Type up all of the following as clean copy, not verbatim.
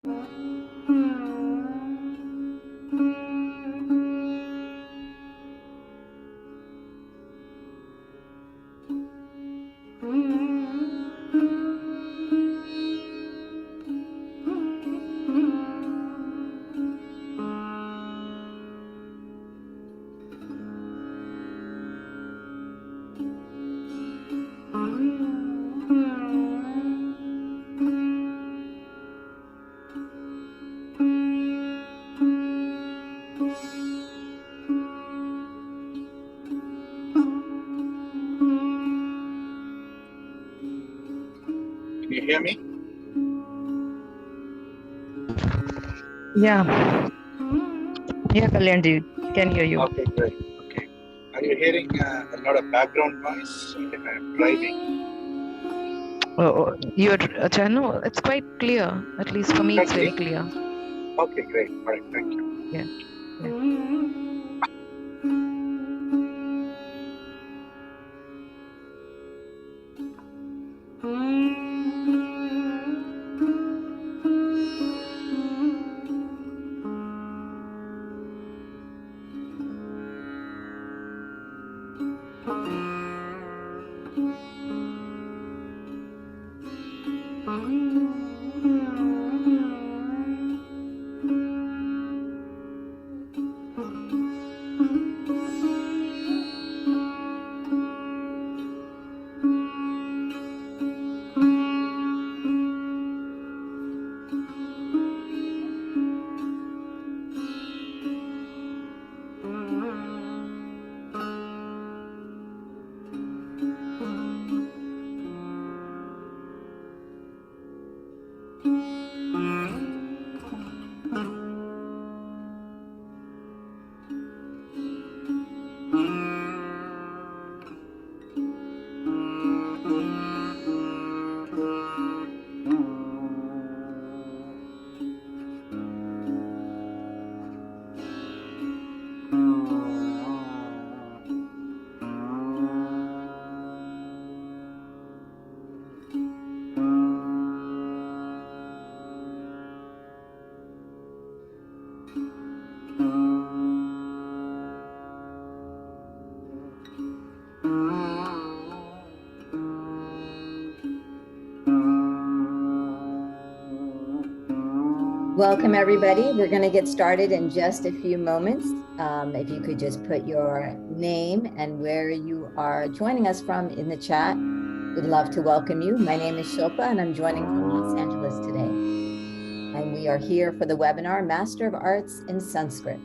Can you hear me? Yeah, Kalyanji, can hear you. Okay, great. Okay. Are you hearing a lot of background noise? I'm driving. You're, no, it's quite clear. At least for me, it's very clear. Okay, great. All right, thank you. Yeah. Welcome, everybody. We're going to get started in just a few moments. If you could just put your name and where you are joining us from in the chat, we'd love to welcome you. My name is Shilpa, and I'm joining from Los Angeles today. And we are here for the webinar, Master of Arts in Sanskrit.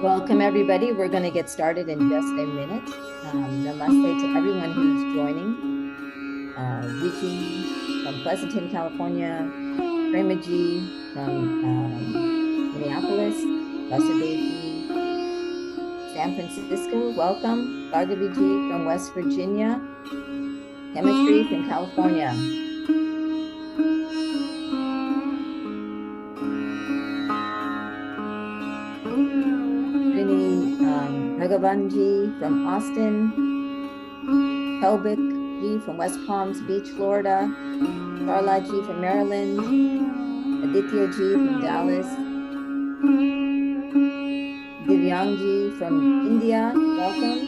Welcome, everybody. We're going to get started in just a minute. Namaste to everyone who's joining. Vicky from Pleasanton, California, Premaji from Minneapolis, Vasudevji, San Francisco, welcome. Bhargaviji from West Virginia, Chemistry from California. Bhagavanji from Austin, Helbik from West Palms Beach, Florida, Carla-ji from Maryland, Aditya-ji from Dallas, Divyang-ji from India, welcome.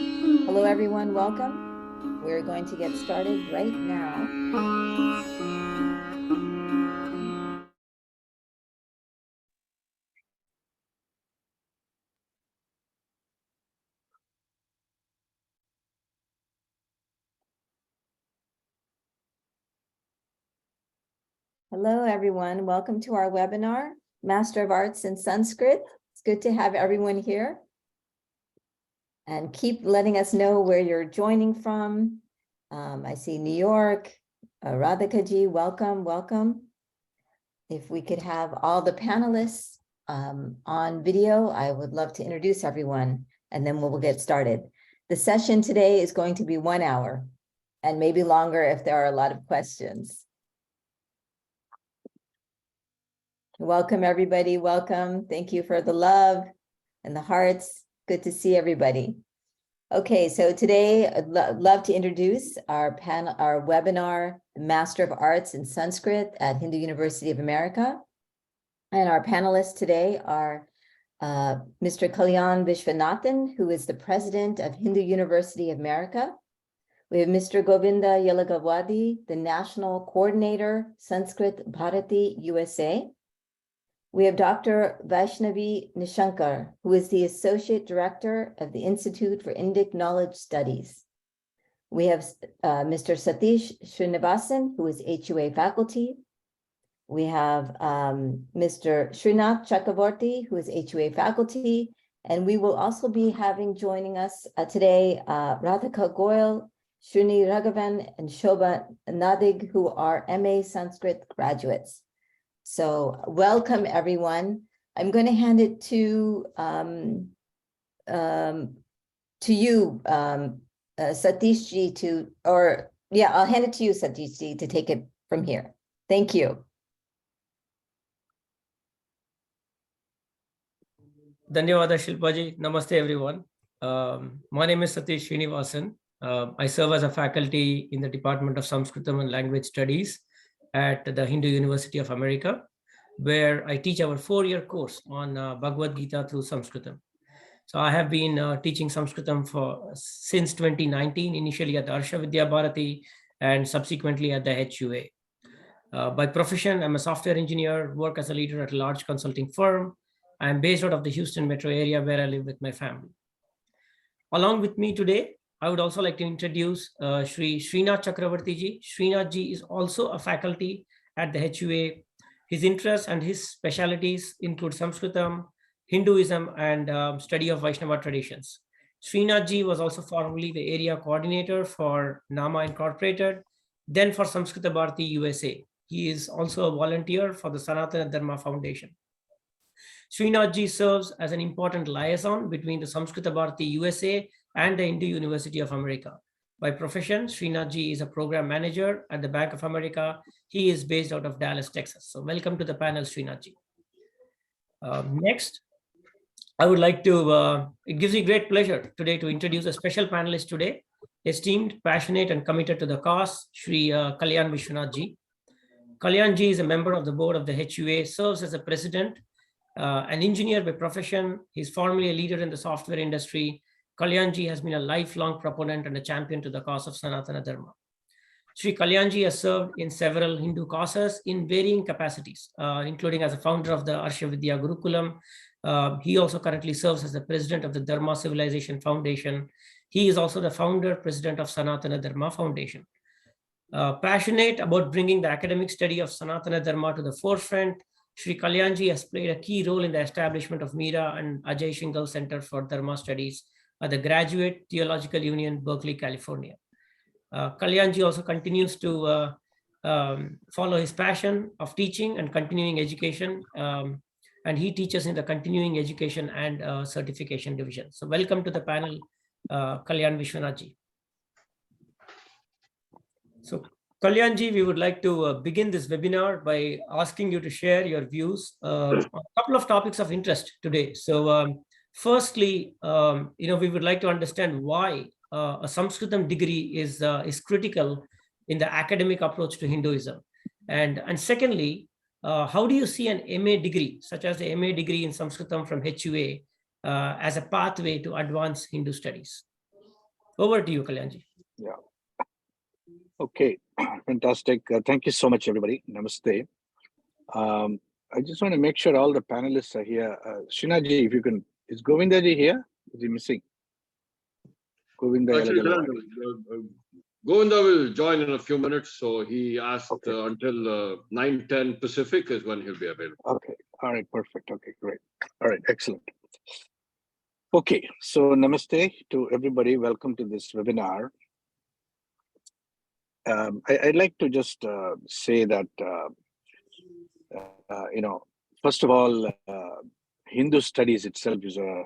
Hello, everyone, welcome. We're going to get started right now. Hello, everyone. Welcome to our webinar, Master of Arts in Sanskrit. It's good to have everyone here. And keep letting us know where you're joining from. I see New York, Radhika ji, welcome, welcome. If we could have all the panelists on video, I would love to introduce everyone, and then we'll get started. The session today is going to be 1 hour, and maybe longer if there are a lot of questions. Welcome, everybody. Welcome. Thank you for the love and the hearts. Good to see everybody. Okay, so today I'd love to introduce our webinar, Master of Arts in Sanskrit at Hindu University of America. And our panelists today are Mr. Kalyan Vishwanathan, who is the president of Hindu University of America. We have Mr. Govinda Yelagawadi, the national coordinator, Sanskrit Bharati USA. We have Dr. Vaishnavi Nishankar, who is the Associate Director of the Institute for Indic Knowledge Studies. We have Mr. Satish Srinivasan, who is HUA faculty. We have Mr. Srinath Chakravarti, who is HUA faculty. And we will also be having joining us today, Radhika Goyal, Srini Raghavan, and Shobha Nadig, who are MA Sanskrit graduates. So welcome, everyone. I'm going to hand it to you, Satish ji, I'll hand it to you, Satish ji, to take it from here. Thank you. Dhanyawada Shilpaji. Namaste, everyone. My name is Satish Srinivasan. I serve as a faculty in the Department of Sanskritam and Language Studies at the Hindu University of America, where I teach our 4-year course on Bhagavad Gita through Sanskritam. So I have been teaching Sanskritam since 2019, initially at the Arsha Vidya Bharati and subsequently at the HUA. By profession, I'm a software engineer, work as a leader at a large consulting firm. I'm based out of the Houston metro area where I live with my family. Along with me today, I would also like to introduce Srinath Chakravarti ji. Srinath ji is also a faculty at the HUA. His interests and his specialities include Sanskritam, Hinduism, and study of Vaishnava traditions. Srinath ji was also formerly the area coordinator for Nama Incorporated, then for Samskrita Bharati USA. He is also a volunteer for the Sanatana Dharma Foundation. Srinath ji serves as an important liaison between the Samskrita Bharati USA and the Hindu University of America. By profession, Srinath ji is a program manager at the Bank of America. He is based out of Dallas, Texas. So welcome to the panel, Srinath ji. Next, I would like to, it gives me great pleasure today to introduce a special panelist today, esteemed, passionate, and committed to the cause, Shri Kalyan Vishwanath ji. Kalyan ji is a member of the board of the HUA, serves as a president, an engineer by profession. He's formerly a leader in the software industry. Kalyan ji has been a lifelong proponent and a champion to the cause of Sanatana Dharma. Shri Kalyan ji has served in several Hindu causes in varying capacities, including as a founder of the Arsha Vidya Gurukulam. He also currently serves as the president of the Dharma Civilization Foundation. He is also the founder, president of Sanatana Dharma Foundation. Passionate about bringing the academic study of Sanatana Dharma to the forefront, Shri Kalyanji has played a key role in the establishment of Meera and Ajay Shingal Center for Dharma Studies at the Graduate Theological Union, Berkeley, California. Kalyanji also continues to follow his passion of teaching and continuing education, and he teaches in the continuing education and certification division. So welcome to the panel, Kalyan Vishwanathji. So Kalyanji, we would like to begin this webinar by asking you to share your views on a couple of topics of interest today. So firstly, we would like to understand why a Sanskritam degree is critical in the academic approach to Hinduism. And secondly, how do you see an MA degree, such as the MA degree in Sanskritam from HUA, as a pathway to advance Hindu studies? Over to you, Kalyanji. Yeah. Okay, fantastic. Thank you so much, everybody. Namaste. I just want to make sure all the panelists are here. Shinaji, if you can, is Govindaji here? Is he missing? Govinda. Actually, Govinda will join in a few minutes, so he asked until 9:10 Pacific is when he'll be available. Okay, all right, perfect. Okay, great. All right, excellent. Okay, so namaste to everybody. Welcome to this webinar. I'd like to just say that, first of all, Hindu studies itself is a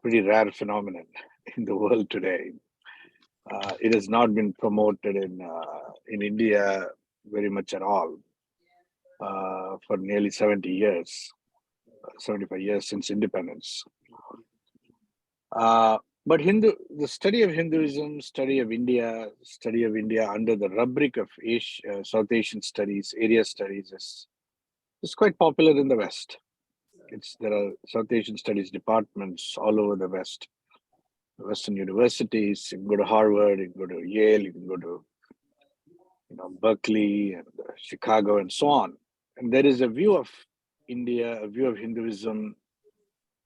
pretty rare phenomenon in the world today. It has not been promoted in India very much at all for nearly 70 years, 75 years since independence. But the study of Hinduism, study of India under the rubric of South Asian studies, area studies is quite popular in the West. There are South Asian studies departments all over the West. Western universities, you can go to Harvard, you can go to Yale, you can go to Berkeley and Chicago and so on. And there is a view of India, a view of Hinduism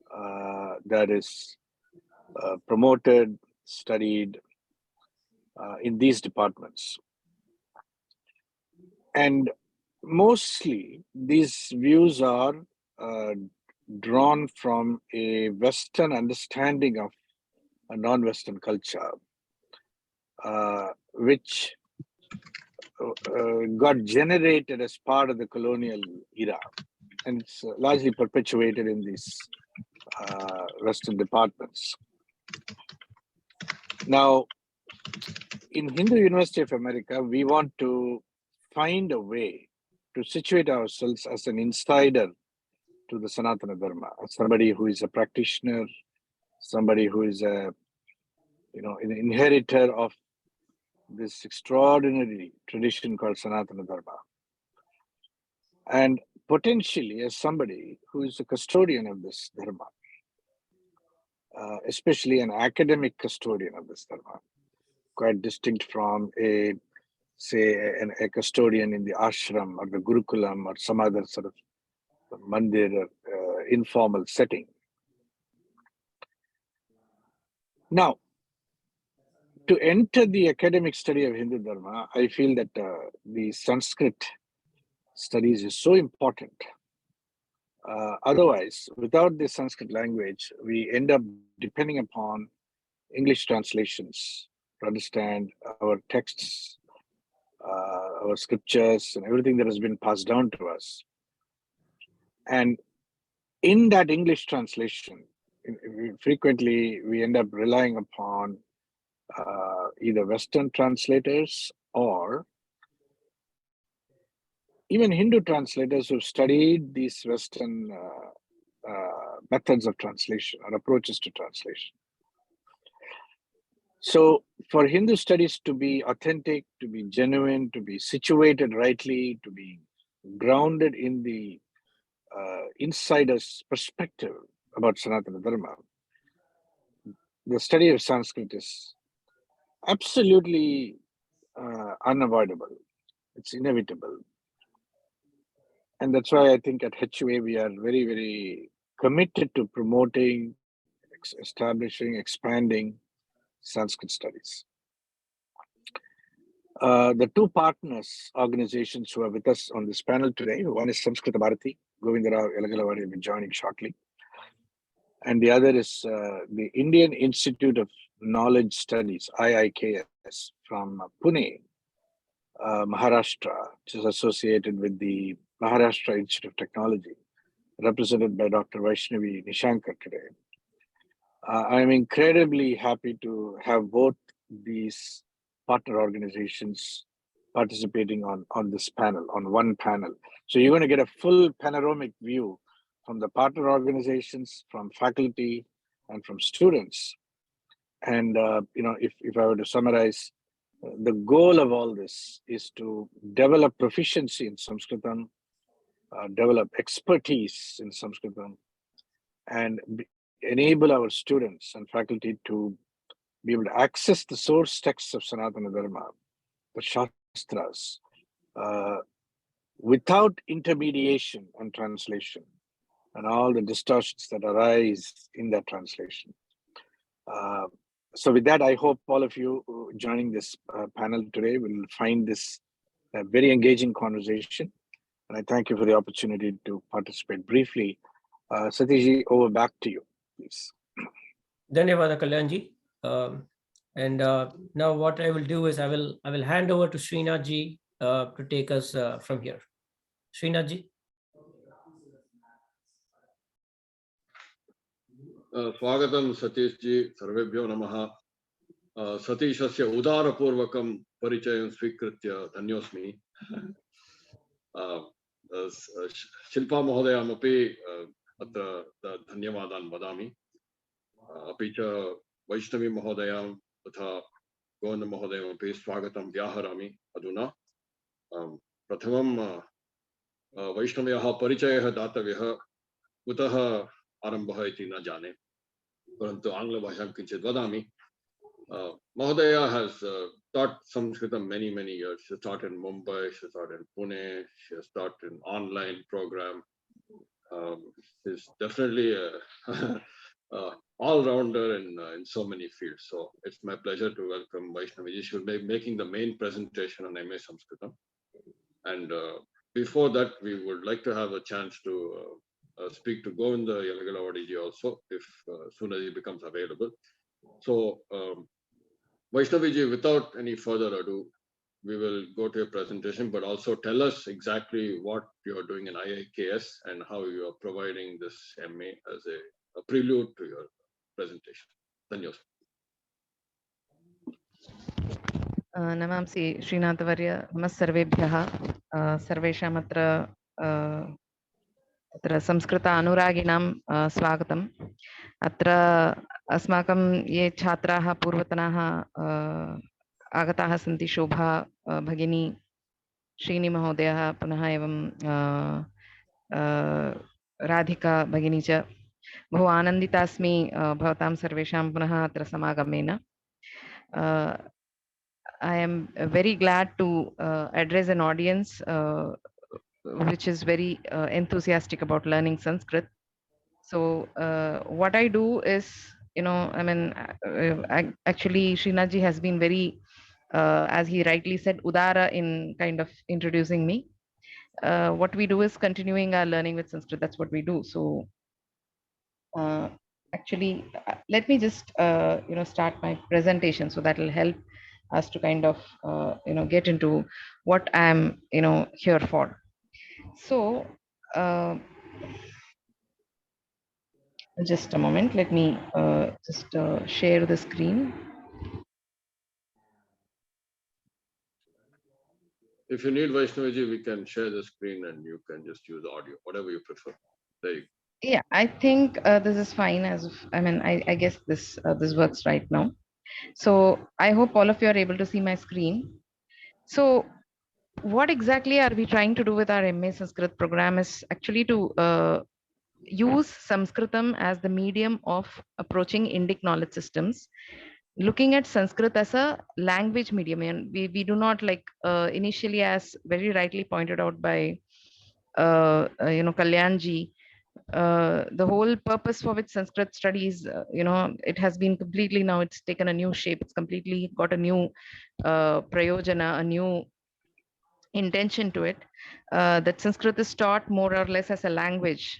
that is promoted, studied in these departments. And mostly these views are drawn from a Western understanding of a non-Western culture, which got generated as part of the colonial era, and it's largely perpetuated in these Western departments. Now, in Hindu University of America, we want to find a way to situate ourselves as an insider to the Sanatana Dharma, as somebody who is a practitioner, somebody who is an inheritor of this extraordinary tradition called Sanatana Dharma, and potentially as somebody who is a custodian of this Dharma, especially an academic custodian of this Dharma, quite distinct from a custodian in the ashram or the gurukulam or some other sort of mandir or informal setting. Now, to enter the academic study of Hindu Dharma, I feel that the Sanskrit studies is so important. Otherwise, without the Sanskrit language, we end up depending upon English translations to understand our texts, our scriptures, and everything that has been passed down to us. And in that English translation, frequently we end up relying upon either Western translators or even Hindu translators who've studied these Western methods of translation or approaches to translation. So for Hindu studies to be authentic, to be genuine, to be situated rightly, to be grounded in the insider's perspective about Sanatana Dharma, the study of Sanskrit is absolutely unavoidable. It's inevitable. And that's why I think at HUA we are very, very committed to promoting, establishing, expanding Sanskrit studies. The two partners organizations who are with us on this panel today, one is Sanskrit Bharati, Govindarao Elagalavadi will be joining shortly. And the other is the Indian Institute of Knowledge Studies, IIKS, from Pune, Maharashtra, which is associated with the Maharashtra Institute of Technology, represented by Dr. Vaishnavi Nishankar today. I'm incredibly happy to have both these partner organizations participating on this panel, on one panel. So you're going to get a full panoramic view from the partner organizations, from faculty, and from students. And if I were to summarize, the goal of all this is to develop proficiency in Sanskritam, develop expertise in Sanskritam, and enable our students and faculty to be able to access the source texts of Sanatana Dharma, the Shastras, without intermediation and translation, and all the distortions that arise in that translation. So with that, I hope all of you joining this panel today will find this a very engaging conversation. And I thank you for the opportunity to participate briefly. Satishji, over back to you, please. Dhanyavada Kalyanji. And now what I will do is I will hand over to Srinathji to take us from here. Srinathji. Swagatam Satish ji, Sarvebhyo Namaha. Satishasya Udarapurvakam Parichayam Svikritya Dhanyosmi. Shilpa Mahodayamapi Atra Dhanyavadan Vadami. Apicha Vaishnavi Mahodayam Tha Govanda Mahodayamapi Swagatam Vyaharami Aduna. Prathamam Vaishnavyaha Parichayah Datavyah Utaha Arambha iti na jane. Parantu Angla Bhasham Kinchit Vadami. Mahodaya has taught Sanskritam many years. She taught in Mumbai, she taught in Pune, she has taught in online program. She's definitely a all-rounder in so many fields. So it's my pleasure to welcome Vaishnavi. She will be making the main presentation on MA Sanskritam. And before that, we would like to have a chance to speak to Govinda Elagalavadi also, if soon as he becomes available. So, Vaishnavi, without any further ado, we will go to your presentation, but also tell us exactly what you are doing in IIKS and how you are providing this MA as a prelude to your presentation. Dhanyos. Namamsi Srinathvarya, Namas Sarvebhyaha, Sarveshamatra अत्र संस्कृत अनुरागिणां स्वागतम् अत्र अस्माकं ये छात्राः पूर्वतनाः आगताः सन्ति शोभा भगिनी श्रीनि महोदयः पुनः एवं राधिका भगिनी च बहु आनन्दिता अस्मि भवतां सर्वेषां पुनः अत्र समागमेन I am very glad to address an audience which is very enthusiastic about learning Sanskrit. So what I do is, actually Srinathji has been very, as he rightly said, Udara in kind of introducing me. What we do is continuing our learning with Sanskrit. That's what we do. So actually, let me just, start my presentation. So that will help us to kind of, get into what I'm, here for. So just a moment, let me just share the screen. If you need Vaishnavi, we can share the screen and you can just use audio, whatever you prefer. There you go. Yeah, I think this is fine as of, I guess this this works right now. So I hope all of you are able to see my screen. So what exactly are we trying to do with our MA Sanskrit program is actually to use Sanskritam as the medium of approaching Indic knowledge systems, looking at Sanskrit as a language medium. And we do not like initially, as very rightly pointed out by Kalyanji, the whole purpose for which Sanskrit studies, it has been completely, now it's taken a new shape. It's completely got a new prayojana, a new intention to it, that Sanskrit is taught more or less as a language,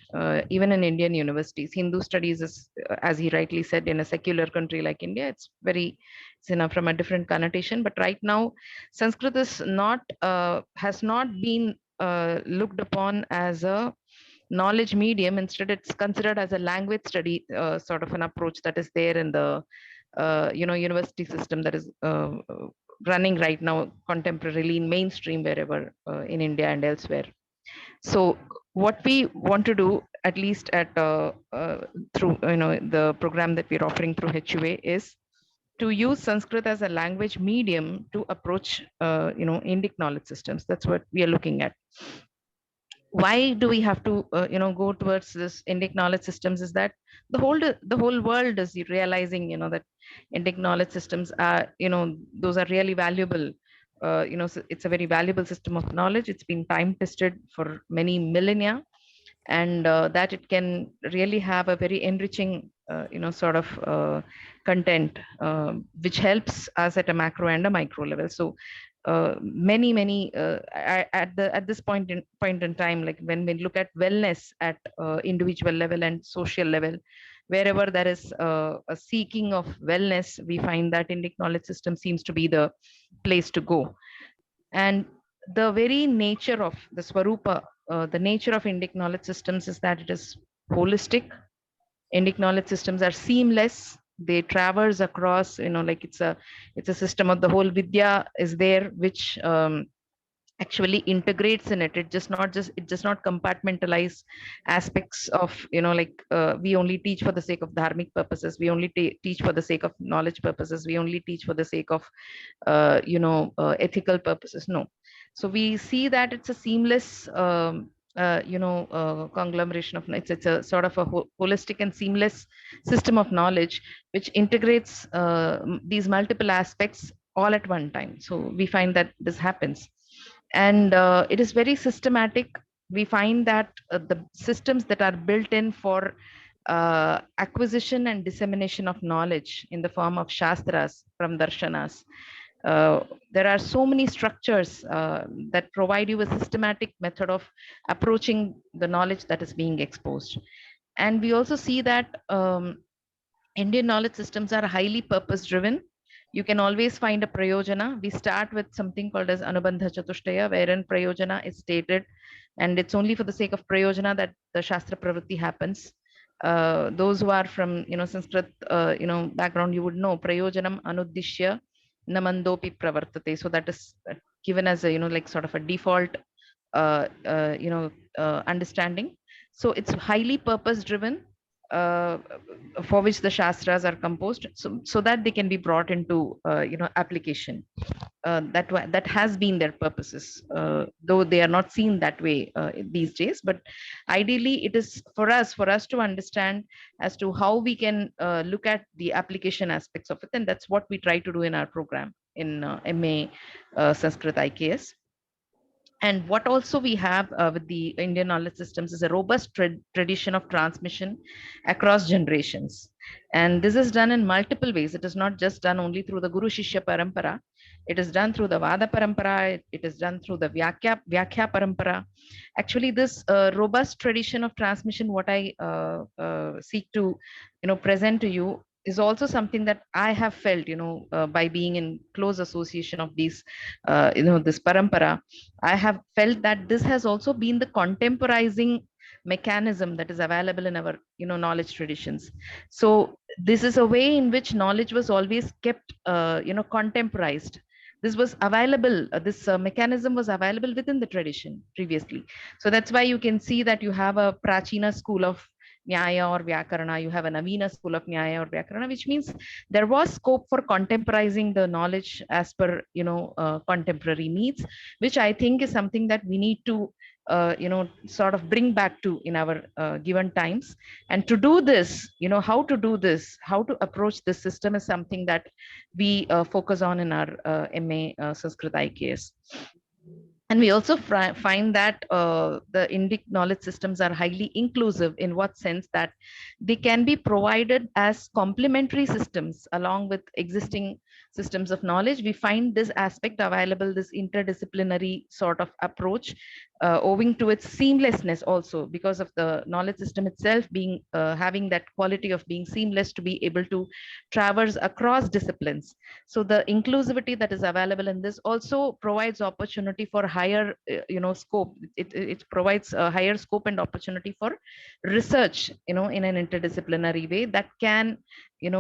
even in Indian universities. Hindu studies is, as he rightly said, in a secular country like India, it's very, it's, from a different connotation. But right now, Sanskrit is not, has not been looked upon as a knowledge medium. Instead, it's considered as a language study, sort of an approach that is there in the university system that is running right now contemporarily in mainstream wherever in India and elsewhere. So what we want to do, at least at through the program that we're offering through HUA, is to use Sanskrit as a language medium to approach Indic knowledge systems. That's what we are looking at. Why do we have to go towards this Indic knowledge systems? Is that the whole world is realizing that Indic knowledge systems are, those are really valuable. So it's a very valuable system of knowledge. It's been time tested for many millennia, and that it can really have a very enriching sort of content, which helps us at a macro and a micro level. So many at this point in time, like when we look at wellness at individual level and social level, wherever there is a seeking of wellness, we find that Indic knowledge system seems to be the place to go. And the very nature of the Swarupa, the nature of Indic knowledge systems is that it is holistic. Indic knowledge systems are seamless. They traverse across, like it's a system of the whole Vidya is there, which actually integrates in it. It does not compartmentalize aspects of, we only teach for the sake of dharmic purposes. We only teach for the sake of knowledge purposes. We only teach for the sake of, ethical purposes. No. So we see that it's a seamless, conglomeration of, it's a sort of a holistic and seamless system of knowledge, which integrates these multiple aspects all at one time. So we find that this happens, and it is very systematic. We find that the systems that are built in for acquisition and dissemination of knowledge in the form of shastras from darshanas, there are so many structures that provide you a systematic method of approaching the knowledge that is being exposed. And we also see that Indian knowledge systems are highly purpose driven. You can always find a prayojana. We start with something called as Anubandha Chatushtaya, wherein prayojana is stated, and it's only for the sake of prayojana that the Shastra Pravritti happens. Those who are from Sanskrit background, you would know prayojanam anuddishya namandopi pravartate. So that is given as a like sort of a default understanding. So it's highly purpose driven, uh, for which the shastras are composed, so that they can be brought into application. That has been their purposes, though they are not seen that way these days. But ideally, it is for us to understand as to how we can look at the application aspects of it, and that's what we try to do in our program in MA Sanskrit IKS. And what also we have with the Indian knowledge systems is a robust tradition of transmission across generations. And this is done in multiple ways. It is not just done only through the Guru Shishya Parampara. It is done through the Vada Parampara. It is done through the Vyakhya Parampara. Actually, this robust tradition of transmission, what I seek to, present to you, is also something that I have felt, by being in close association of these, this parampara. I have felt that this has also been the contemporizing mechanism that is available in our, knowledge traditions. So this is a way in which knowledge was always kept, contemporized. This was available. This mechanism was available within the tradition previously. So that's why you can see that you have a Prachina school of Nyaya or Vyakarana, you have a Navina school of Nyaya or Vyakarana, which means there was scope for contemporizing the knowledge as per, contemporary needs, which I think is something that we need to, sort of bring back to in our given times. And to do this, how to do this, how to approach this system is something that we focus on in our MA Sanskrit IKS. And we also find that the Indic knowledge systems are highly inclusive. In what sense? That they can be provided as complementary systems along with existing systems of knowledge. We find this aspect available, this interdisciplinary sort of approach, owing to its seamlessness also, because of the knowledge system itself being having that quality of being seamless to be able to traverse across disciplines. So the inclusivity that is available in this also provides opportunity for higher scope. It provides a higher scope and opportunity for research, in an interdisciplinary way that can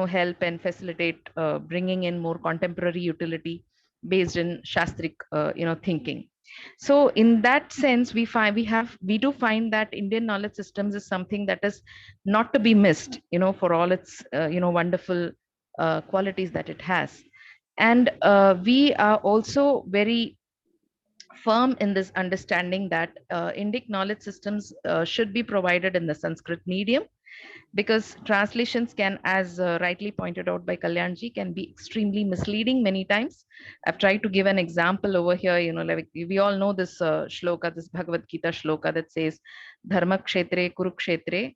help and facilitate bringing in more contemporary utility based in shastric thinking. So in that sense, we do find that Indian knowledge systems is something that is not to be missed, for all its wonderful qualities that it has. And we are also very firm in this understanding that Indic knowledge systems should be provided in the Sanskrit medium, because translations can, as rightly pointed out by Kalyanji, can be extremely misleading many times. I've tried to give an example over here. Like we all know this shloka, this Bhagavad Gita shloka that says, Dharma kshetre kurukshetre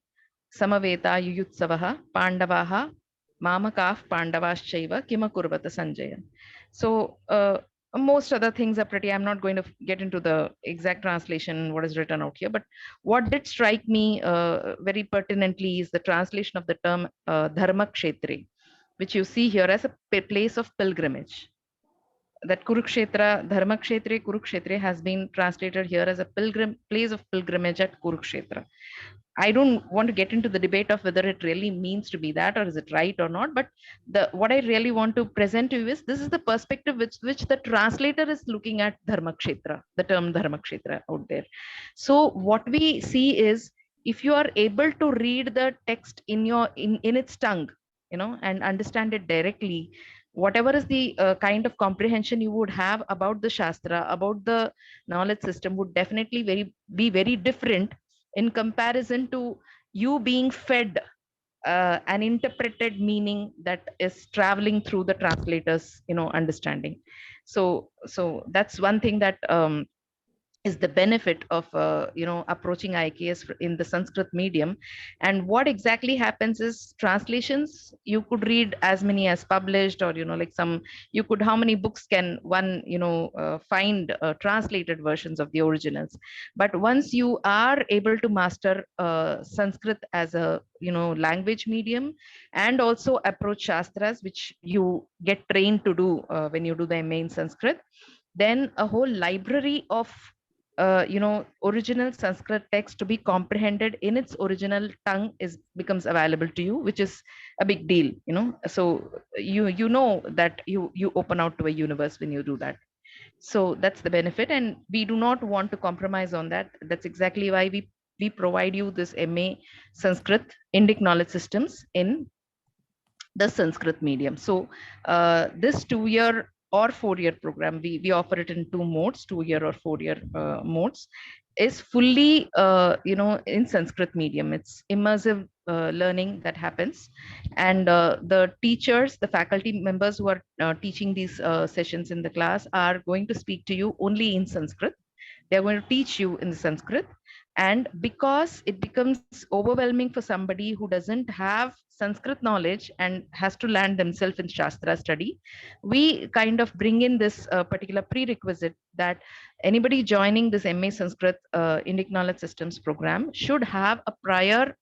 samaveta yuyutsavaha pandavaha mamakaf pandavaschaiva kimakurvata sanjaya. So most other things are pretty, I'm not going to get into the exact translation what is written out here, but what did strike me very pertinently is the translation of the term dharma kshetre, which you see here as a place of pilgrimage. That Kurukshetra, Dharma Kshetre, Kurukshetre has been translated here as a place of pilgrimage at Kurukshetra. I don't want to get into the debate of whether it really means to be that or is it right or not. But what I really want to present to you is this is the perspective which the translator is looking at Dharmakshetra, the term Dharmakshetra out there. So what we see is, if you are able to read the text in its tongue, and understand it directly, whatever is the kind of comprehension you would have about the Shastra, about the knowledge system, would definitely be very different in comparison to you being fed an interpreted meaning that is traveling through the translator's understanding. So that's one thing that is the benefit of approaching IKS in the Sanskrit medium. And what exactly happens is, translations, you could read as many as published, or like some, you could, how many books can one find translated versions of the originals. But once you are able to master Sanskrit as a language medium, and also approach Shastras, which you get trained to do when you do the MA in Sanskrit, then a whole library of original Sanskrit text to be comprehended in its original tongue becomes available to you, which is a big deal. So you know that you open out to a universe when you do that. So that's the benefit, and we do not want to compromise on that. That's exactly why we provide you this MA Sanskrit Indic knowledge systems in the Sanskrit medium. So this 2-year or 4-year program, we offer it in 2 modes, 2-year or 4-year modes, is fully in Sanskrit medium. It's immersive learning that happens, and the teachers, the faculty members who are teaching these sessions in the class are going to speak to you only in Sanskrit. They're going to teach you in the Sanskrit. And because it becomes overwhelming for somebody who doesn't have Sanskrit knowledge and has to land themselves in Shastra study, we kind of bring in this particular prerequisite that anybody joining this MA Sanskrit Indic Knowledge Systems program should have a prior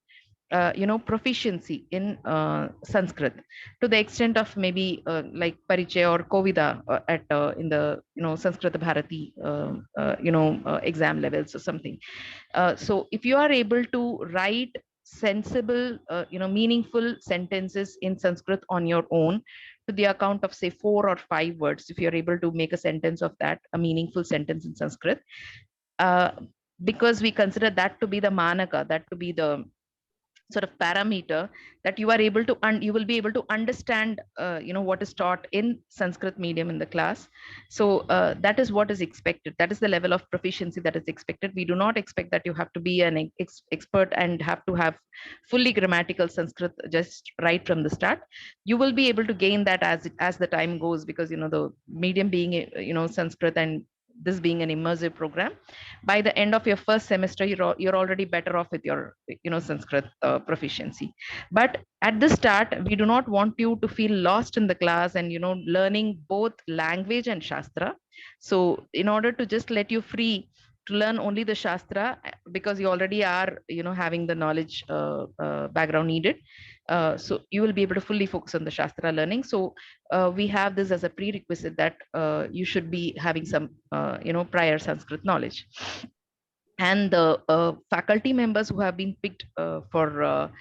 proficiency in Sanskrit, to the extent of maybe like Parichaya or Kovida at in the Sanskrit Bharati exam levels or something. So if you are able to write sensible meaningful sentences in Sanskrit on your own, to the account of say 4 or 5 words, if you're able to make a sentence of that, a meaningful sentence in Sanskrit, uh, because we consider that to be the manaka, that to be the sort of parameter, that you are able to you will be able to understand what is taught in Sanskrit medium in the class. So that is what is expected, that is the level of proficiency that is expected. We do not expect that you have to be an expert and have to have fully grammatical Sanskrit just right from the start. You will be able to gain that as the time goes, because the medium being Sanskrit, and this being an immersive program, by the end of your first semester, you're already better off with your, Sanskrit proficiency. But at the start, we do not want you to feel lost in the class and, learning both language and Shastra. So in order to just let you free to learn only the Shastra, because you already are, having the knowledge background needed. So you will be able to fully focus on the Shastra learning. So we have this as a prerequisite that you should be having some, prior Sanskrit knowledge. And the faculty members who have been picked for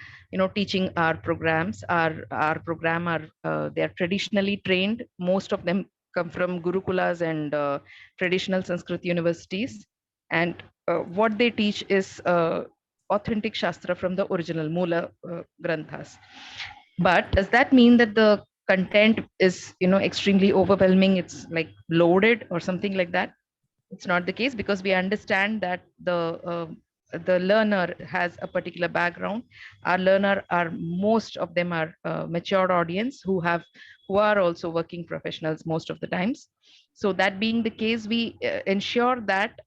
teaching our programs, our program are they are traditionally trained. Most of them come from gurukulas and traditional Sanskrit universities, and what they teach is authentic Shastra from the original Mula granthas. But does that mean that the content is extremely overwhelming, it's like loaded or something like that? It's not the case, because we understand that the learner has a particular background. Our learner are, most of them are matured audience who are also working professionals most of the times. So that being the case, we ensure that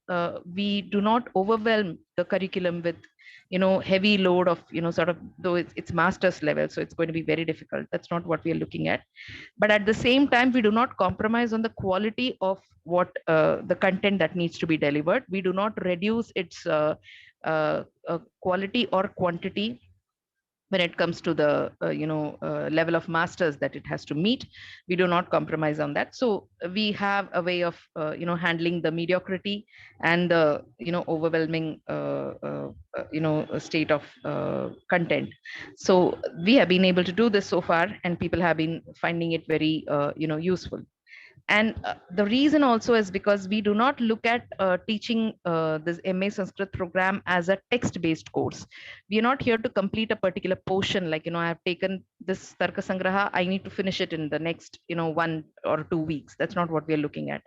we do not overwhelm the curriculum with heavy load of sort of, though it's master's level, so it's going to be very difficult. That's not what we are looking at. But at the same time, we do not compromise on the quality of what the content that needs to be delivered. We do not reduce its quality or quantity when it comes to the level of masters that it has to meet. We do not compromise on that. So we have a way of handling the mediocrity and the overwhelming state of content. So we have been able to do this so far, and people have been finding it very useful. And the reason also is because we do not look at teaching this MA Sanskrit program as a text-based course. We are not here to complete a particular portion, like, I have taken this Tarka Sangraha, I need to finish it in the next, 1 or 2 weeks. That's not what we are looking at.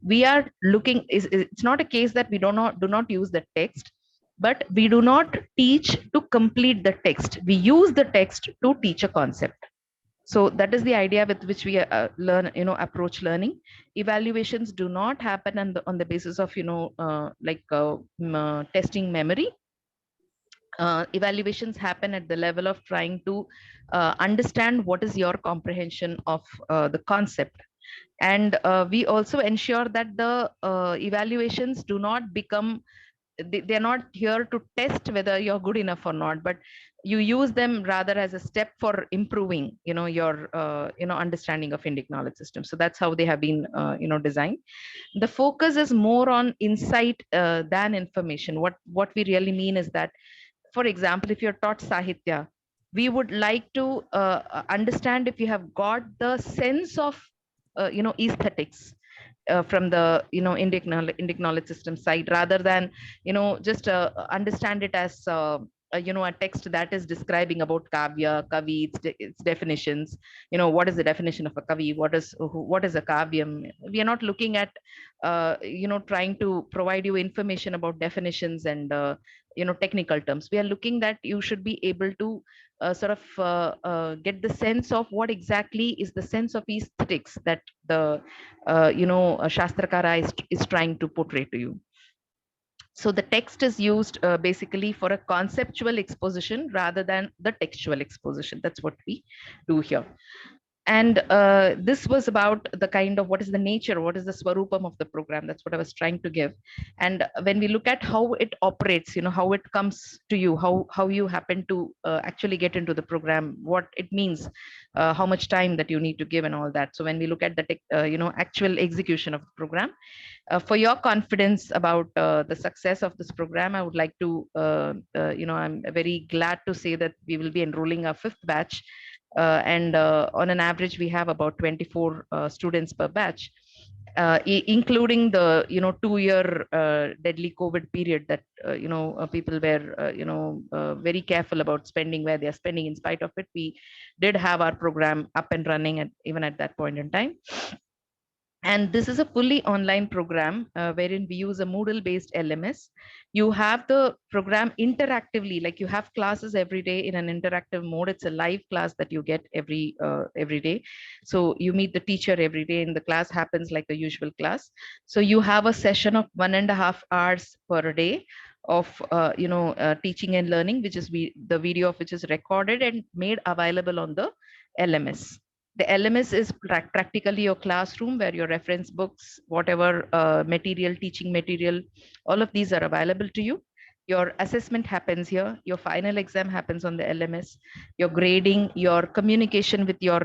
We are looking, it's not a case that we do not use the text, but we do not teach to complete the text. We use the text to teach a concept. So that is the idea with which we approach learning. Evaluations do not happen on the basis of testing memory. Evaluations happen at the level of trying to understand what is your comprehension of the concept. And we also ensure that the evaluations do not become, they're not here to test whether you're good enough or not, but you use them rather as a step for improving your understanding of Indic knowledge system. So that's how they have been designed. The focus is more on insight than information. What we really mean is that, for example, if you're taught Sahitya, we would like to understand if you have got the sense of aesthetics from the Indic knowledge system side, rather than just understand it as a text that is describing about kavya, kavi, its definitions. What is the definition of a kavi? What is a kavyam? We are not looking at trying to provide you information about definitions and technical terms. We are looking that you should be able to get the sense of what exactly is the sense of aesthetics that the Shastrakara is trying to portray to you. So the text is used basically for a conceptual exposition rather than the textual exposition. That's what we do here. And this was about the kind of what is the nature, what is the swarupam of the program. That's what I was trying to give. And when we look at how it operates, how it comes to you, how you happen to actually get into the program, what it means, how much time that you need to give and all that. So when we look at the actual execution of the program, for your confidence about the success of this program, I would like to, I'm very glad to say that we will be enrolling our 5th batch. And on an average, we have about 24 students per batch, including the 2-year deadly COVID period that people were very careful about spending where they are spending. In spite of it, we did have our program up and running even at that point in time. And this is a fully online program wherein we use a Moodle based LMS. You have the program interactively, like you have classes every day in an interactive mode. It's a live class that you get every day. So you meet the teacher every day and the class happens like a usual class. So you have a session of 1.5 hours per day of teaching and learning, which is the video of which is recorded and made available on the LMS. The LMS is practically your classroom where your reference books, whatever material, teaching material, all of these are available to you. Your assessment happens here. Your final exam happens on the LMS. Your grading, your communication with your,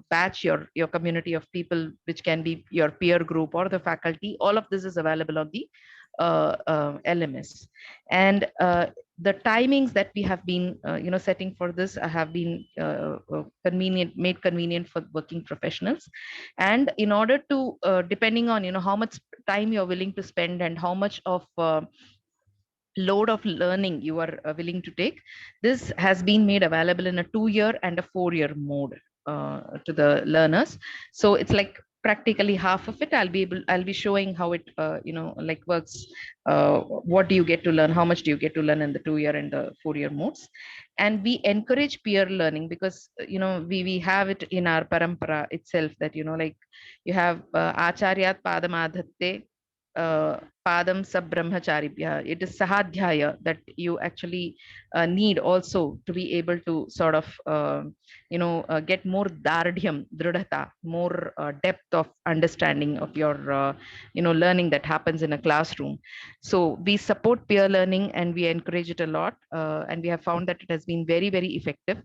batch, your community of people, which can be your peer group or the faculty. All of this is available on the LMS. And the timings that we have been setting for this have been made convenient for working professionals. And in order to depending on how much time you're willing to spend and how much of load of learning you are willing to take, this has been made available in a 2-year and a 4-year mode to the learners. So it's like practically half of it. I'll be showing how it like works. What do you get to learn, how much do you get to learn in the 2-year and the 4-year modes. And we encourage peer learning because we have it in our parampara itself that like you have acharyat padamadhatte padam sab brahmacharibhya. It is sahadhyaya that you actually need also to be able to sort of get more dardhyam, dridhata, more depth of understanding of your learning that happens in a classroom. So we support peer learning and we encourage it a lot, and we have found that it has been very, very effective.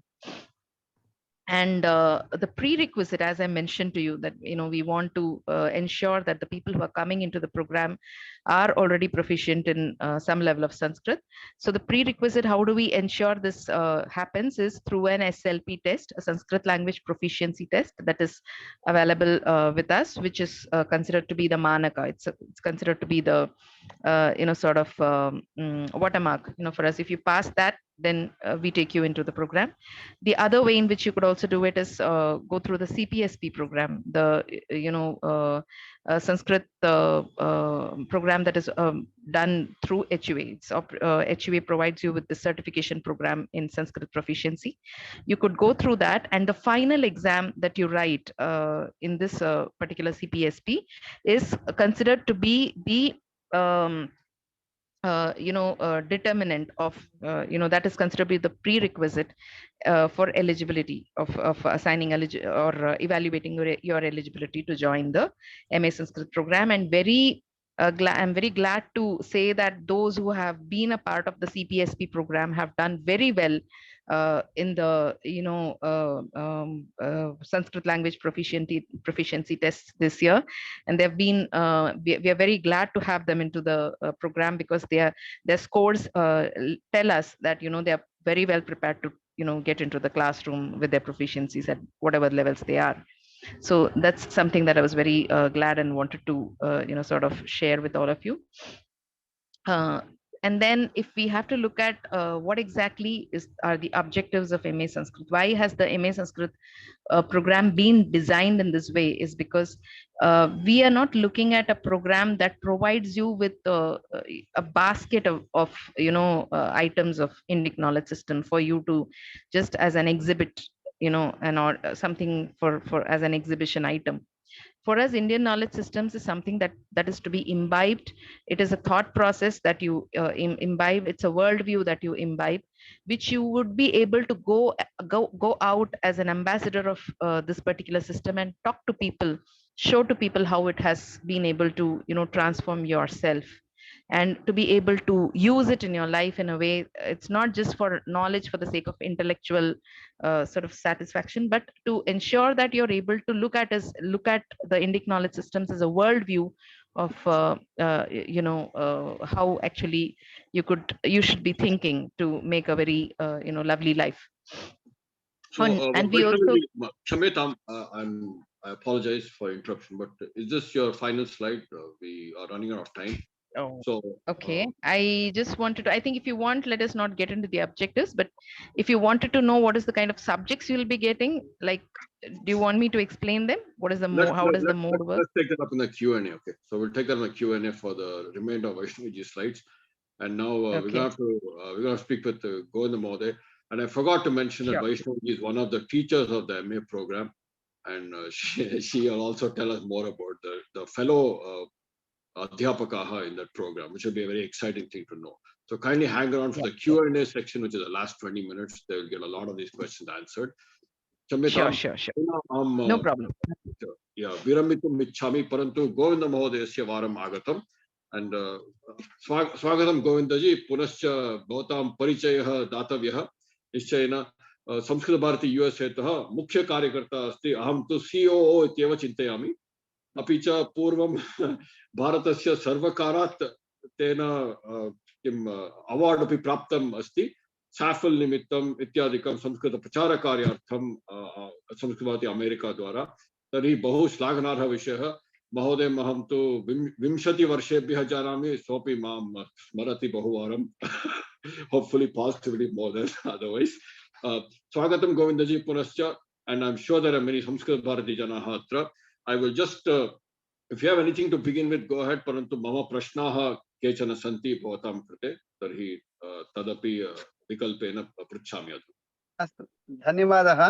And the prerequisite, as I mentioned to you, that we want to ensure that the people who are coming into the program are already proficient in some level of Sanskrit. So the prerequisite, how do we ensure this happens, is through an SLP test, a Sanskrit language proficiency test that is available with us, which is considered to be the manaka. It's considered to be the sort of watermark for us. If you pass that, then we take you into the program. The other way in which you could also do it is go through the CPSP program, the Sanskrit program that is done through HUA. HUA provides you with the certification program in Sanskrit proficiency. You could go through that, and the final exam that you write in this particular CPSP is considered to be the determinant of that is considered to be the prerequisite for eligibility of assigning or evaluating your eligibility to join the MA Sanskrit program. And I'm very glad to say that those who have been a part of the CPSP program have done very well in the Sanskrit language proficiency tests this year. And they've been we are very glad to have them into the program because their scores tell us that they are very well prepared to get into the classroom with their proficiencies at whatever levels they are. So that's something that I was very glad and wanted to sort of share with all of you. And then if we have to look at what exactly are the objectives of MA Sanskrit, why has the MA Sanskrit program been designed in this way, is because we are not looking at a program that provides you with a basket of items of Indic knowledge system for you to just as an exhibit, or something for as an exhibition item. For us, Indian knowledge systems is something that is to be imbibed. It is a thought process that you imbibe. It's a worldview that you imbibe, which you would be able to go out as an ambassador of this particular system and talk to people, show to people how it has been able to transform yourself, and to be able to use it in your life in a way. It's not just for knowledge for the sake of intellectual sort of satisfaction, but to ensure that you're able to look at the Indic knowledge systems as a worldview of how actually you should be thinking to make a very lovely life. So, And we also Kshamyatam, I apologize for interruption, but is this your final slide? We are running out of time. Oh, So okay. I just wanted to, I think if you want, let us not get into the objectives, but if you wanted to know what is the kind of subjects you'll be getting, like, do you want me to explain them? What is the mode? How does the mode work? let's take it up in the Q&A. Okay, so we'll take that in the Q&A for the remainder of Vaishnavi slides. And now we're Okay. we're going to speak with Govinda Mode. And I forgot to mention that Sure. Vaishnavi is one of the teachers of the MA program, and she will also tell us more about the fellow Adhyapakaha in that program, which will be a very exciting thing to know. So kindly hang around for the Q&A section, which is the last 20 minutes. They will get a lot of these questions answered. Sure, sure, sure. No problem. Yeah, Viramitum Michami Parantu Govinda Mahodayasya Varam Agatam. And Swagatam Govindaji, Punascha Bhautam Parichayah Datavyaha, Nishchayana, Sanskrit Bharati USA Taha, Mukhya Karyakarta Asti, Aham tu COO Ityeva Chintayami. अपि च पूर्वं भारतस्य सर्वकारात् तेन किम् award अपि प्राप्तम् अस्ति साफल् निमित्तम् इत्यादिकं संस्कृतप्रचारकार्यार्थं संस्कृतभारती अमेरिका द्वारा तर्हि बहु श्लाघनार्हः विषयः महोदयम् अहं तु 20 वर्षेभ्यः जानामि सोऽपि मां स्मरति बहुवारं hopefully positively more than otherwise स्वागतं गोविन्दजी पुनश्च and I'm sure there are many Sanskrit Bharati janaः अत्र I will just, if you have anything to begin with, go ahead. Parantu mama prashnaha kechana santi bhavatam krite. Tarhi tadapi vikalpena pruchhami adu. अस्तु धन्यवादः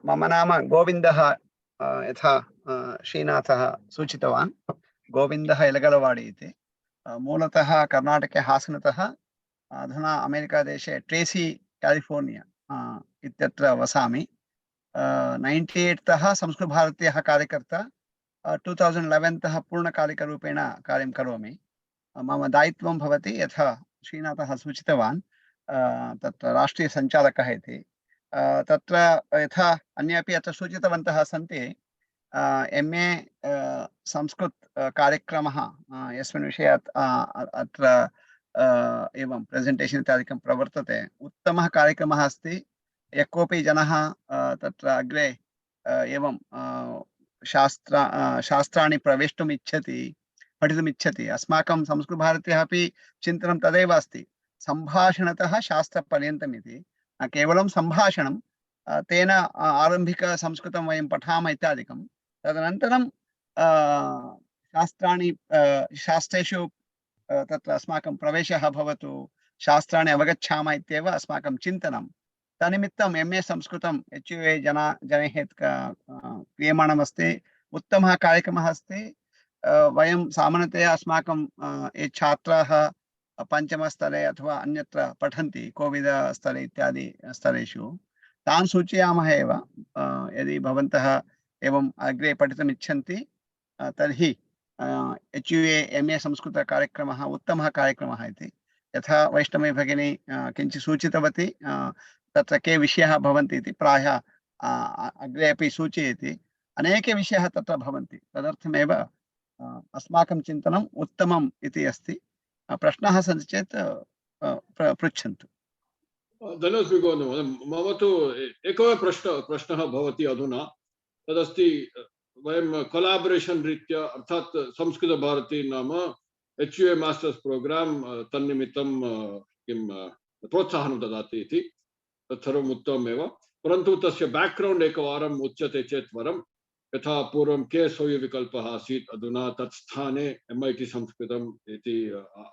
मम नाम गोविन्दः यथा श्रीनाथः सूचितवान् गोविन्दः यलगलवाडि इति मूलतः कर्णाटके हासनतः अधुना अमेरिकादेशे ट्रेसी कैलिफोर्निया इत्यत्र वसामि 98 तः संस्कृतभारत्याः कार्यकर्ता 2011 तः पूर्णकालिकरूपेण कार्यं करोमि मम दायित्वं भवति यथा श्रीनाथः सूचितवान् तत्र राष्ट्रीयसञ्चालकः इति तत्र यथा अन्येपि अत्र सूचितवन्तः सन्ति MA संस्कृत कार्यक्रमः यस्मिन् विषये अत्र एवं प्रेजेण्टेशन् इत्यादिकं प्रवर्तते उत्तमः कार्यक्रमः अस्ति यः कोऽपि जनः तत्र अग्रे एवं शास्त्राणि प्रवेष्टुम् इच्छति पठितुम् इच्छति अस्माकं संस्कृतभारत्याः अपि चिन्तनं तदेव अस्ति सम्भाषणतः शास्त्रपर्यन्तम् इति केवलं सम्भाषणं तेन आरम्भिकसंस्कृतं वयं पठामः इत्यादिकं तदनन्तरं शास्त्राणि शास्त्रेषु तत्र अस्माकं प्रवेशः भवतु शास्त्राणि अवगच्छामः इत्येव अस्माकं चिन्तनं तन्निमित्तं MA संस्कृतं HUA जनैः क्रियमाणमस्ति उत्तमः कार्यक्रमः अस्ति वयं सामान्यतया अस्माकं ये छात्राः पञ्चमस्तरे अथवा अन्यत्र पठन्ति कोविदस्तरे इत्यादि स्तरेषु तान् सूचयामः एव यदि भवन्तः एवं अग्रे पठितुम् इच्छन्ति तर्हि HUA MA संस्कृतकार्यक्रमः उत्तमः कार्यक्रमः इति यथा वैष्णवी भगिनी किञ्चित् सूचितवती तत्र के विषयाः भवन्ति इति प्रायः अग्रे अपि सूचयति अनेके विषयाः तत्र भवन्ति तदर्थमेव अस्माकं चिन्तनम् उत्तमम् इति अस्ति प्रश्नाः सन्ति चेत् पृच्छन्तु धन्यवादः मम तु एकः प्रश्नः भवति अधुना तदस्ति वयं कोलाबरेशन् रीत्या अर्थात् संस्कृतभारती नाम HUA मास्टर्स् प्रोग्राम् तन्निमित्तं किं प्रोत्साहनं ददाति इति तत् सर्वम् उत्तममेव परन्तु तस्य बैक्ग्रौण्ड् एकवारम् उच्यते चेत् वरं यथा पूर्वं विकल्पः आसीत् अधुना तत् स्थाने MIT संस्कृतम् इति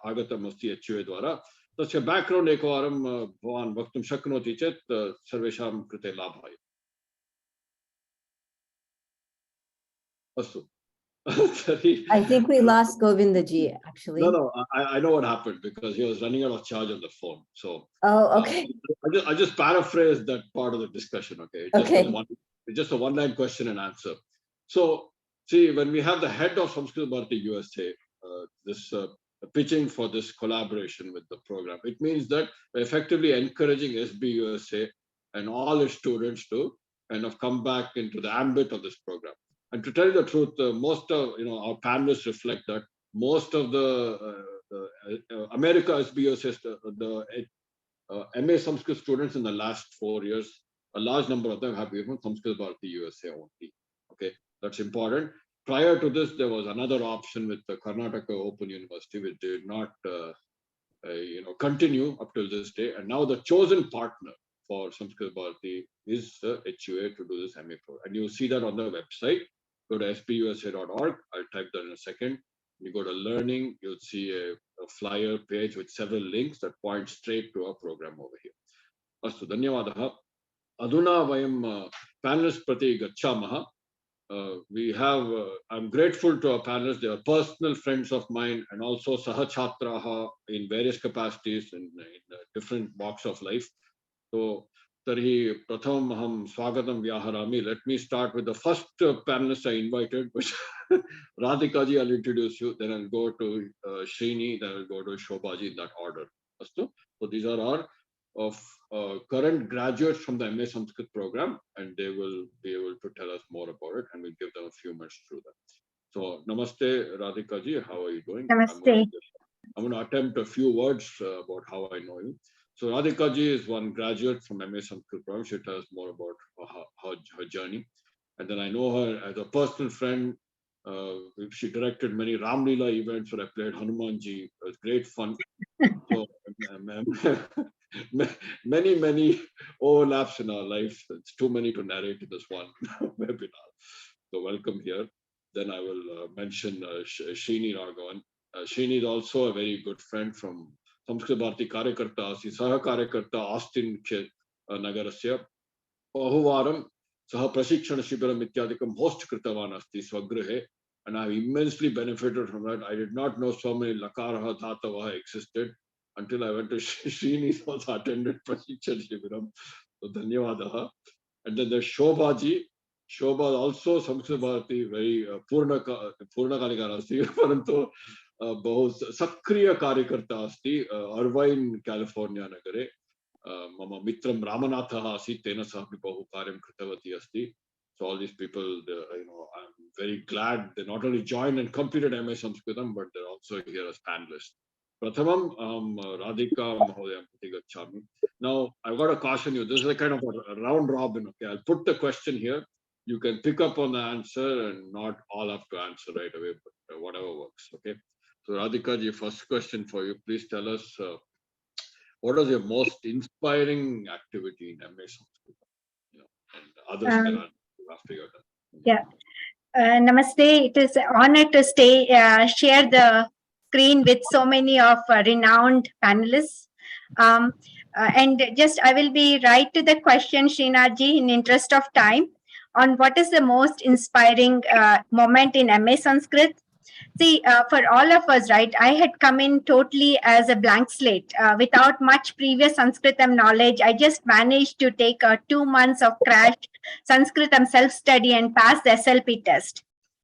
आगतम् अस्ति HUA द्वारा तस्य बैक्ग्रौण्ड् एकवारं भवान् वक्तुं शक्नोति चेत् सर्वेषां कृते लाभाय अस्तु I think we lost Govindaji actually. No, I know what happened because he was running out of charge on the phone. So okay. I just paraphrased that part of the discussion. Okay. It's just a one-line question and answer. So see, when we have the head of Sanskrit Bharati USA, this pitching for this collaboration with the program, it means that we're effectively encouraging SB USA and all its students to kind of come back into the ambit of this program. And to tell you the truth, most of our panelists reflect that most of the America SBUS, the MA Sanskrit students in the last 4 years, a large number of them have been from Sanskrit Bharati USA only. Okay, that's important. prior to this, there was another option with the Karnataka Open University, which did not continue up till this day. And now the chosen partner for Sanskrit Bharati is the HUA to do this MA program. And you see that on the website. Go to spusa.org. I'll type that in a second. You go to learning, you'll see a flyer page with several links that point straight to our program over here. Astu, dhanyavadaha. Aduna vayam panelists prati gacchamaha. I'm grateful to our panelists. They are personal friends of mine and also sahachatraha in various capacities in different walks of life. So, Tarhi Pratham Aham Swagatam Vyaharami. Let me start with the first panelist I invited, which Radhika ji, I'll introduce you. Then I'll go to Srini, then I'll go to Shobhaji in that order. So these are our current graduates from the MA Sanskrit program, and they will be able to tell us more about it, and we'll give them a few minutes through that. So, Namaste, Radhika ji. How are you doing? Namaste. I'm going to attempt a few words about how I know you. So Radhika ji is one graduate from MA Sanskrit Program. She'll tell us more about her journey. And then I know her as a personal friend. She directed many Ram Leela events where I played Hanumanji. It was great fun. So many overlaps in our life. It's too many to narrate in this one webinar. So welcome here. Then I will mention Srini Raghavan. Srini is also a very good friend from Sanskrit Bharati Karyakarta Asi Saha Karyakarta Austin Nagarasya Bahuvaram Saha Prashikshana Shibiram Ityadikam host Kritavan Asti Swagrihe, and I've immensely benefited from that. I did not know so many Lakaraha Dhatavaha existed until I went to Srini, also attended Prashikshana Shibiram. So Dhanyavadaha. And then there's Shobhaji. Shobha also Sanskrit Bharati very Purna Kalikara Asti Parantu बहुत सक्रिय कार्यकर्ता अस्ति Irvine California नगरे मम मित्रं रामनाथः आसीत् तेन सह अपि बहु कार्यं कृतवती अस्ति. So all these people, I'm very glad they not only joined and completed MA Sanskritam, but they're also here as panelists. Prathamam Radhika Mahodayam prati gacchami. Now I've got to caution you, this is a kind of a round robin. Okay, I'll put the question here. You can pick up on the answer and not all have to answer right away, but whatever works. Okay. So Radhika ji, first question for you. Please tell us what was your most inspiring activity in MA Sanskrit? And others can answer after you're done. Yeah. Namaste. It is an honor to share the screen with so many of renowned panelists. And just I will be right to the question, Srinath ji, in interest of time, on what is the most inspiring moment in MA Sanskrit. See, for all of us, right, I had come in totally as a blank slate without much previous Sanskritam knowledge. I just managed to take 2 months of crash Sanskritam self-study and pass the SLP test.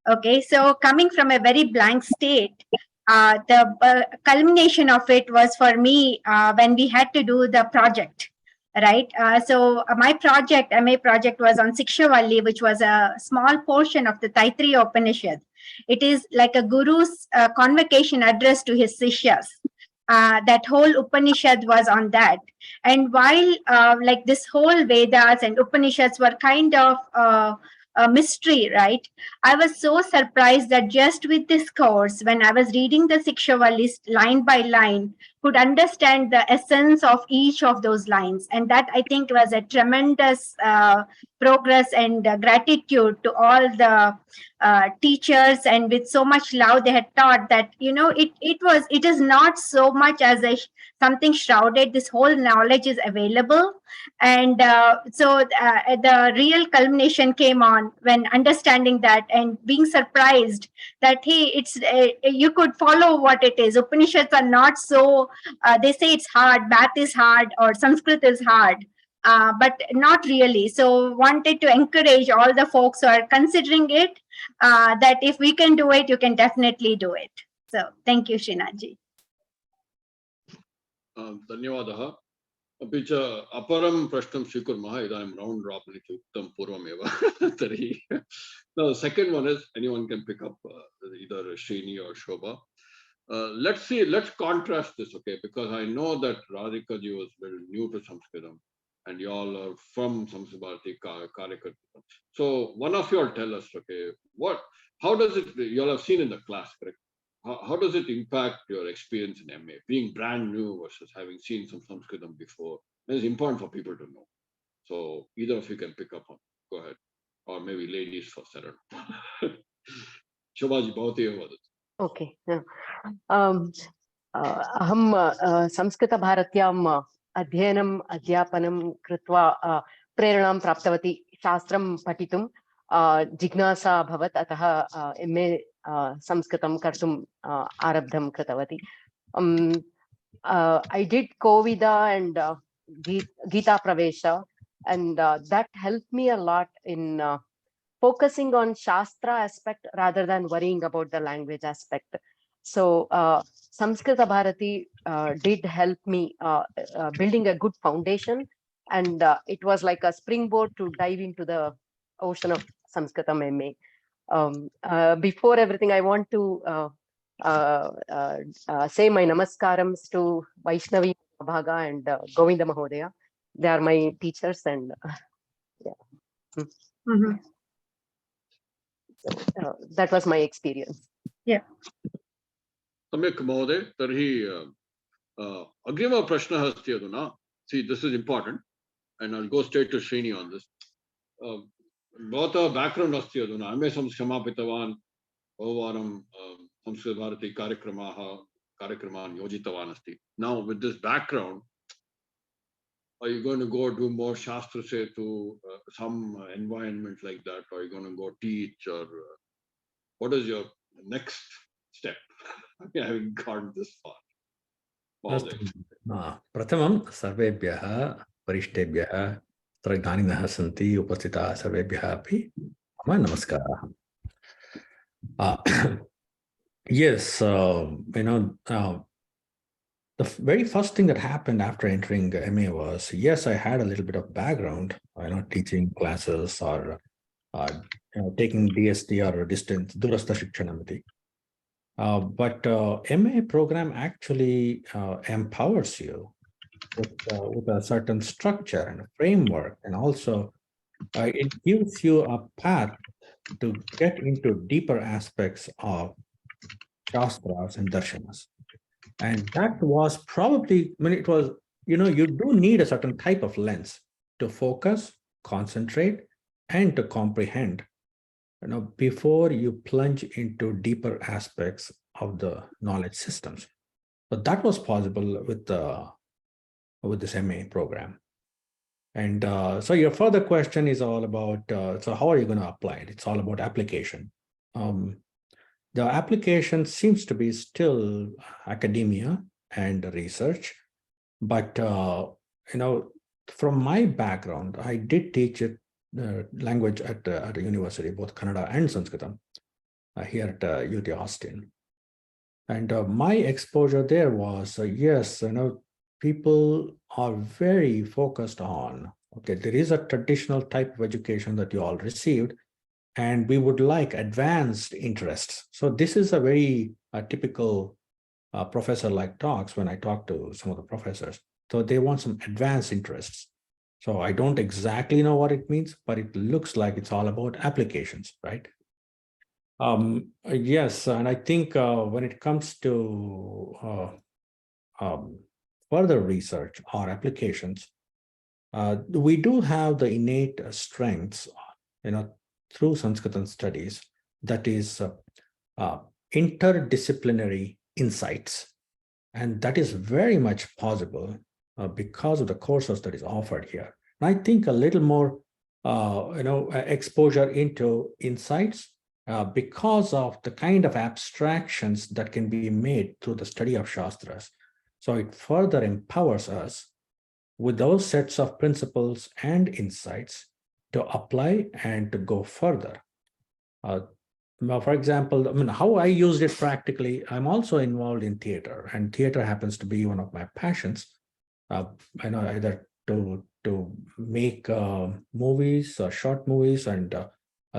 Okay, so coming from a very blank state, the culmination of it was for me when we had to do the project. Right. So my project, MA project, was on Sikshavalli, which was a small portion of the Taittiriya Upanishad. It is like a guru's convocation address to his Sishyas. That whole Upanishad was on that. And while like this whole Vedas and Upanishads were kind of a mystery, right? I was so surprised that just with this course, when I was reading the Sikshavalli line by line, could understand the essence of each of those lines. And that, I think, was a tremendous progress and gratitude to all the teachers, and with so much love they had taught that, it is not so much as something shrouded. This whole knowledge is available. And so the real culmination came on when understanding that and being surprised that, hey, it's you could follow what it is. Upanishads are not so, they say it's hard, math is hard, or Sanskrit is hard. But not really. So wanted to encourage all the folks who are considering it, that if we can do it, you can definitely do it. So thank you, Srinathji. Dhanyavadaha. अपि च अपरं प्रश्नं स्वीकुर्मः. इदानीं राउण्ड् Robin इति उक्तं पूर्वमेव. तर्हि now the second one is, anyone can pick up either Srini or Shobha. Let's contrast this, okay? Because I know that Radhika ji was very new to Sanskritam, and you all are from Sanskrit Bharati Karyakarta. So one of you all tell us, okay, how does it, you all have seen in the class, correct? How does it impact your experience in MA, being brand new versus having seen some Sanskritam before? It's important for people to know. So either of you can pick up on, go ahead. Or maybe ladies first, I don't know. Shobhaji, bhavati vadatu. Okay. अहं संस्कृतभारत्याम् अध्ययनम् अध्यापनं कृत्वा प्रेरणां प्राप्तवती शास्त्रं पठितुं जिज्ञासा अभवत् अतः MA संस्कृतं कर्तुम् आरब्धं कृतवती. I did Kovida and Gita Pravesha, and that helped me a lot in focusing on Shastra aspect rather than worrying about the language aspect. So Sanskrita Bharati did help me building a good foundation, and it was like a springboard to dive into the ocean of Sanskritam MA. Before everything, I want to say my namaskarams to Vaishnavi Bhaga and Govinda Mahodaya. They are my teachers, and yeah. Mhm. That was my experience. Yeah. सम्यक् महोदय तर्हि अग्रिमप्रश्नः अस्ति अधुना. See, this is important and I'll go straight to Srini on this. भवतः background अस्ति अधुना MA समापितवान् बहुवारं संस्कृतभारती कार्यक्रमान् योजितवान् अस्ति. Now with this background, are you going to go do more Shastra Setu, some environment like that? Or are you going to go teach, or what is your next step? Having gone this far. प्रथमं सर्वेभ्यः वरिष्ठेभ्यः तत्र ज्ञानिनः सन्ति उपस्थिताः सर्वेभ्यः अपि मम नमस्कारः. Yes, the very first thing that happened after entering MA was, yes, I had a little bit of background, teaching classes or taking DST or distance, Durastha Shikshanamati. But MA program actually empowers you with a certain structure and a framework, and also it gives you a path to get into deeper aspects of Shastras and Darshanas. And that was probably, when it was, you do need a certain type of lens to focus, concentrate, and to comprehend, before you plunge into deeper aspects of the knowledge systems. But that was possible with this MA program. And so your further question is all about, so how are you going to apply it? It's all about application. The application seems to be still academia and research, but from my background, I did teach it language at a university, both Kannada and Sanskritam, here at UT Austin. And my exposure there was, yes, people are very focused on, okay, there is a traditional type of education that you all received, and we would like advanced interests. So this is a very typical professor-like talks when I talk to some of the professors. So they want some advanced interests. So I don't exactly know what it means, but it looks like it's all about applications, right? Yes, and I think when it comes to further research or applications, we do have the innate strengths, through Sanskritam studies, that is interdisciplinary insights. And that is very much possible because of the courses that is offered here. And I think a little more, exposure into insights because of the kind of abstractions that can be made through the study of Shastras. So it further empowers us with those sets of principles and insights to apply and to go further. For example, how I used it practically, I'm also involved in theater, and theater happens to be one of my passions. Either to make movies, short movies, and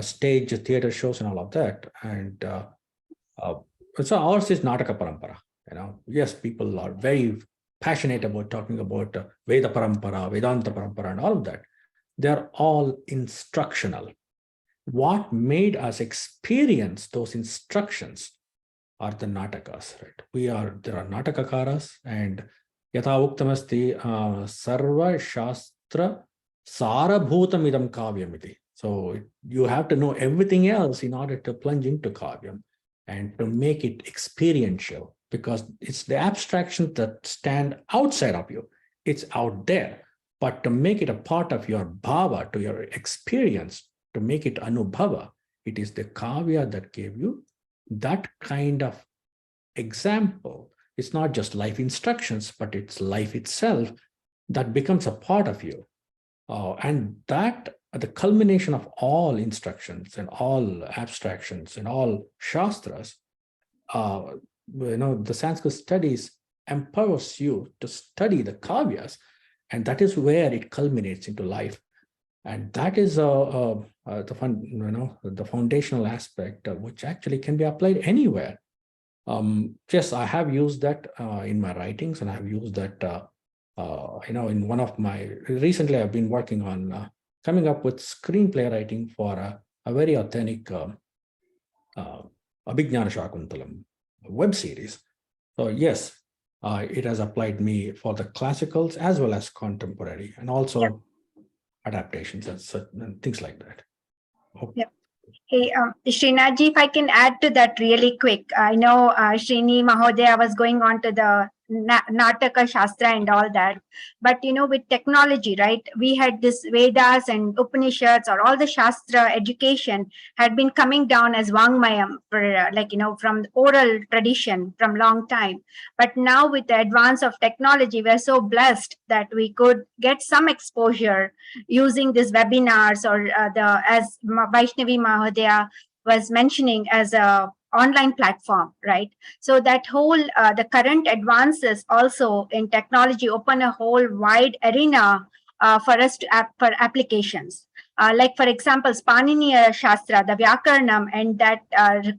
stage theater shows and all of that. And so ours is Nataka Parampara. Yes, people are very passionate about talking about Veda Parampara, Vedanta Parampara, and all of that. They're all instructional. what made us experience those instructions are the natakas, right? There are natakakaras, and yatha uktamasti sarva shastra sarabhutam idam kavyamiti. So you have to know everything else in order to plunge into kavyam and to make it experiential, because it's the abstractions that stand outside of you. It's out there. But to make it a part of your bhava, to your experience, to make it anubhava, it is the kavya that gave you that kind of example. It's not just life instructions, but it's life itself that becomes a part of you. And that, the culmination of all instructions and all abstractions and all shastras, the Sanskrit studies empowers you to study the kavyas, and that is where it culminates into life. And that is the foundational aspect, which actually can be applied anywhere. Yes, I have used that in my writings, and I have used that in one of my, recently I've been working on coming up with screenplay writing for a very authentic Abhijnana Shakuntalam web series. So yes, it has applied me for the classicals as well as contemporary, and also adaptations and things like that. Yep. Hey, Srinathji, if I can add to that really quick. I know Srini Mahodaya was going on to the Nataka Shastra and all that. But, with technology, right, we had this Vedas and Upanishads, or all the Shastra education had been coming down as Vangmayam for, from oral tradition from long time. But now with the advance of technology, we're so blessed that we could get some exposure using these webinars, or as Vaishnavi Mahodaya was mentioning, as a online platform, right? So that whole the current advances also in technology open a whole wide arena for us to for applications. Like for example, Spaniniya Shastra, the Vyakaranam, and that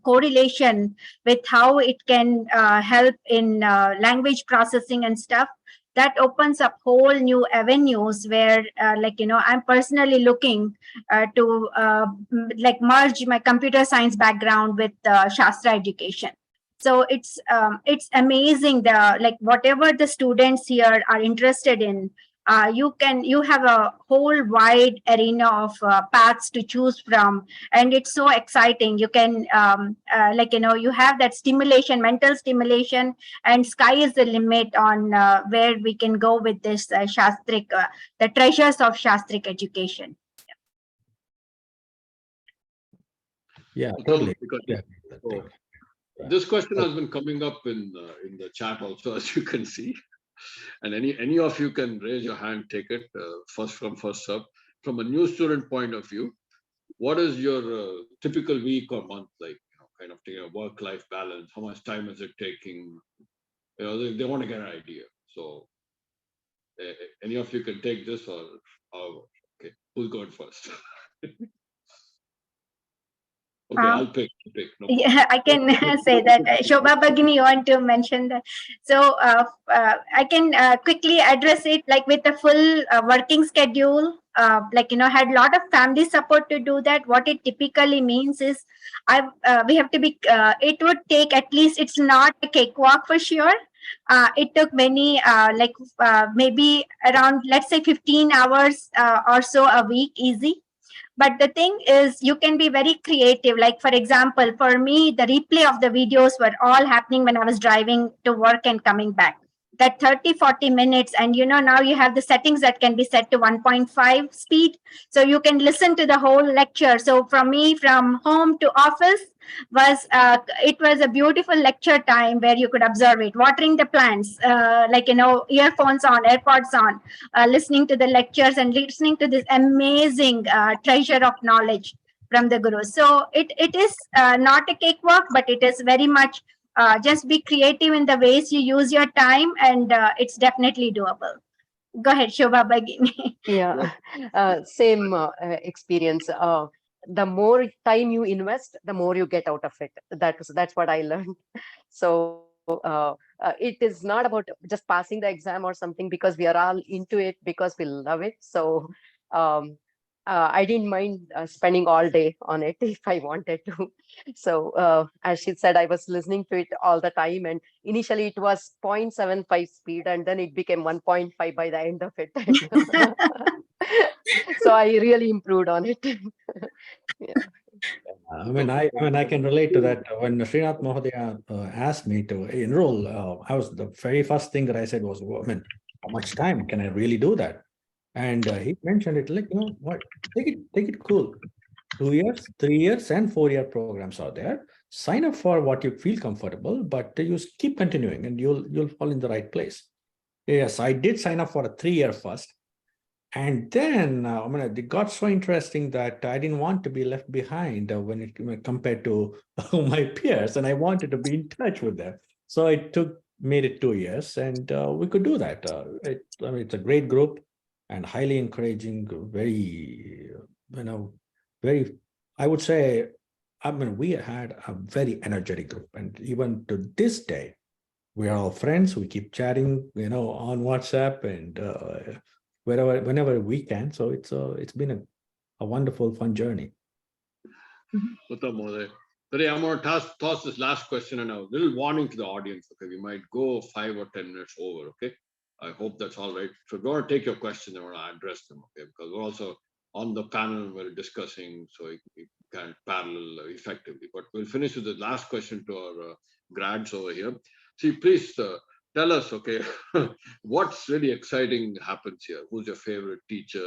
correlation with how it can help in language processing and stuff. That opens up whole new avenues where, I'm personally looking to merge my computer science background with Shastra education. So it's amazing, whatever the students here are interested in, you have a whole wide arena of paths to choose from, and it's so exciting. You can you have that stimulation, mental stimulation, and sky is the limit on where we can go with this Shastrik, the treasures of Shastrik education. Yeah, totally. So, this question has been coming up in the chat also, as you can see. And any of you can raise your hand, take it, first come, first serve. From a new student point of view, what is your typical week or month like? Kind of taking a work-life balance. How much time is it taking? They want to get an idea. So, any of you can take this, or okay, who's going first? Okay, I'll pick. No yeah, I can say that. Shobha Bhagini, you want to mention that? So I can quickly address it, like with a full working schedule. Had a lot of family support to do that. What it typically means is, we have to be. It would take at least. It's not a cakewalk for sure. It took many, maybe around, let's say, 15 hours or so a week, easy. But the thing is, you can be very creative. Like, for example, for me, the replay of the videos were all happening when I was driving to work and coming back. That 30-40 minutes, and now you have the settings that can be set to 1.5 speed, so you can listen to the whole lecture. So from me, from home to office, it was a beautiful lecture time where you could observe it, watering the plants, earphones on, AirPods on, listening to the lectures and listening to this amazing treasure of knowledge from the guru. So it is not a cakewalk, but it is very much just be creative in the ways you use your time, and it's definitely doable. Go ahead, Shobha Bhagini. Yeah, same experience. The more time you invest, the more you get out of it. That's what I learned. So it is not about just passing the exam or something, because we are all into it because we love it. So I didn't mind spending all day on it if I wanted to. So as she said, I was listening to it all the time, and initially it was 0.75 speed, and then it became 1.5 by the end of it. So I really improved on it. Yeah. I can relate to that. When Srinath Mahodaya asked me to enroll, I was the very first thing that I said was, how much time can I really do that? And he mentioned it like, what? Take it cool. 2 years, 3 years, and 4-year programs are there. Sign up for what you feel comfortable, but you keep continuing, and you'll fall in the right place. Yes, I did sign up for a 3-year first. And then it got so interesting that I didn't want to be left behind when compared to my peers, and I wanted to be in touch with them. So I made it 2 years, and we could do that. It's a great group and highly encouraging. Very, very. I would say, we had a very energetic group, and even to this day, we are all friends. We keep chatting, on WhatsApp and whenever we can. So it's been a wonderful, fun journey. Today I'm going to toss this last question and a little warning to the audience. Okay, we might go 5 or 10 minutes over. Okay, I hope that's all right. So go and take your questions and we're going to address them. Okay, because we're also on the panel, we're discussing, so it can parallel effectively. But we'll finish with the last question to our grads over here. See, please tell us, okay, what's really exciting happens here? Who's your favorite teacher,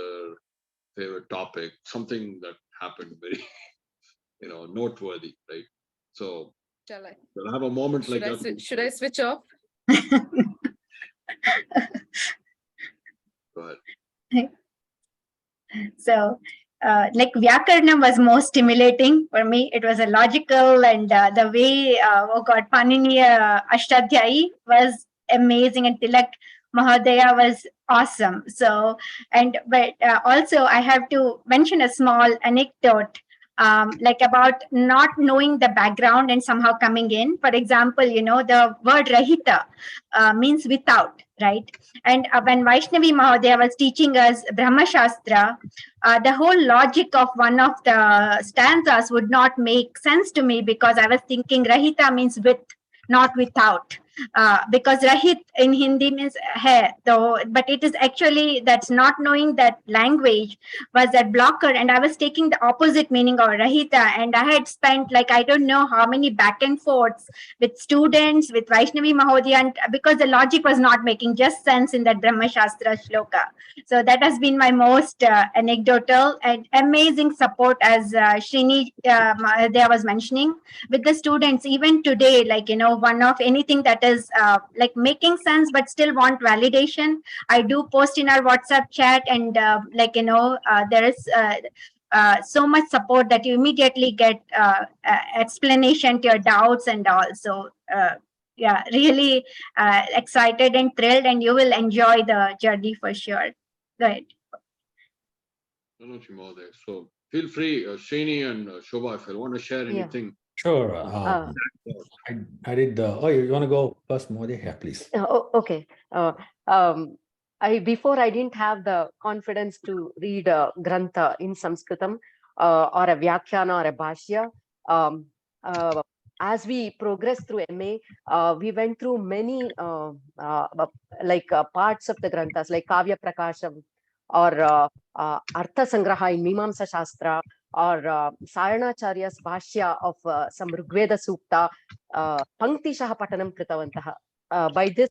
favorite topic, something that happened very, noteworthy, right? So we'll have a moment like that. Should I switch off? Go ahead. So like Vyakarna was most stimulating for me. It was a logical, and the way Panini Ashtadhyayi was amazing, and Tilak Mahodaya was awesome. So, but also I have to mention a small anecdote, like about not knowing the background and somehow coming in. For example, the word Rahita means without, right? And when Vaishnavi Mahodaya was teaching us Brahma Shastra, the whole logic of one of the stanzas would not make sense to me, because I was thinking Rahita means with, not without. Because Rahit in Hindi means hai, though, but it is actually, that's not knowing that language was that blocker, and I was taking the opposite meaning of Rahita, and I had spent like I don't know how many back and forths with students, with Vaishnavi Mahodaya, and because the logic was not making just sense in that Brahma Shastra shloka. So that has been my most anecdotal and amazing support, as Srini there was mentioning, with the students even today. Like, one of anything that is like making sense but still want validation, I do post in our WhatsApp chat, and there is so much support that you immediately get explanation to your doubts and all. So yeah, really excited and thrilled, and you will enjoy the journey for sure. Go ahead. So feel free, Srini and Shobha, if you want to share anything. Sure. I did. You want to go first, Modi? Yeah, please. Okay. Before I didn't have the confidence to read a grantha in Sanskritam or a Vyakhyana or a Bhashya. As we progressed through MA, we went through many parts of the granthas, like Kavya Prakasham or Artha Sangraha in Mimamsa Shastra, or Sayanacharya's Bhashya of some Rigveda Sukta, Panktishaha Patanam Kritavantaha. By this,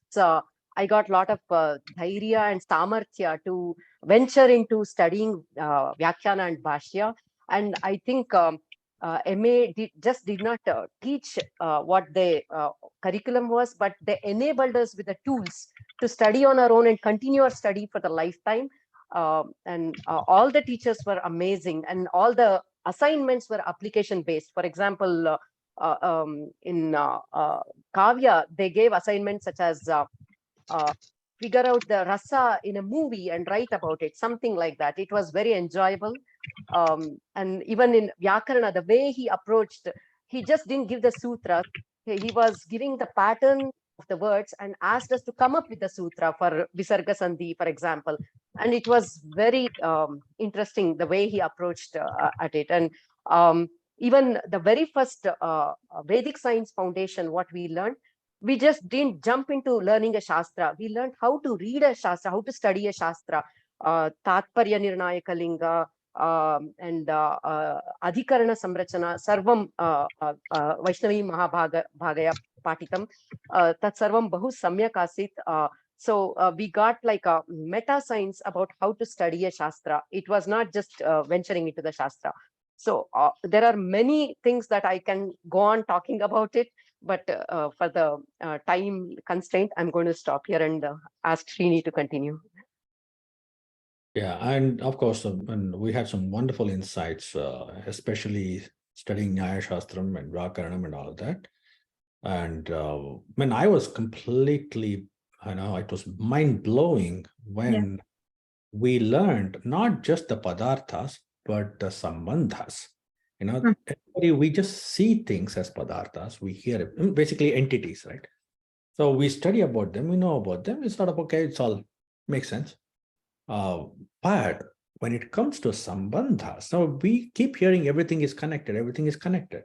I got a lot of dhairya and samarthya to venture into studying Vyakhyana and Bhashya. And I think MA did not teach what the curriculum was, but they enabled us with the tools to study on our own and continue our study for the lifetime. And all the teachers were amazing, and all the assignments were application based. For example, in Kavya, they gave assignments such as figure out the rasa in a movie and write about it, something like that. It was very enjoyable. And even in Vyakarana, the way he approached, he just didn't give the sutra. He was giving the pattern the words and asked us to come up with a sutra for Visarga Sandhi, for example. And it was very interesting the way he approached at it. And even the very first Vedic Science Foundation, what we learned, we just didn't jump into learning a Shastra. We learned how to read a Shastra, how to study a Shastra, Tatparya Nirnayaka Linga, and Adhikarana Samrachana, Sarvam Vaishnavi Mahabhagaya Patitam, Tat Sarvam Bahu Samyak Asit. So we got like a meta science about how to study a Shastra. It was not just venturing into the Shastra. So there are many things that I can go on talking about it, but for the time constraint, I'm going to stop here and ask Srini to continue. Yeah, and of course, and we had some wonderful insights, especially studying Nyaya Shastram and Vyakaranam and all of that. And when I was completely, it was mind-blowing when we learned not just the padarthas, but the sambandhas. We just see things as padarthas, we hear it, basically entities, right? So we study about them, we know about them, it's sort of okay, it's all makes sense. But when it comes to sambandhas, so we keep hearing everything is connected.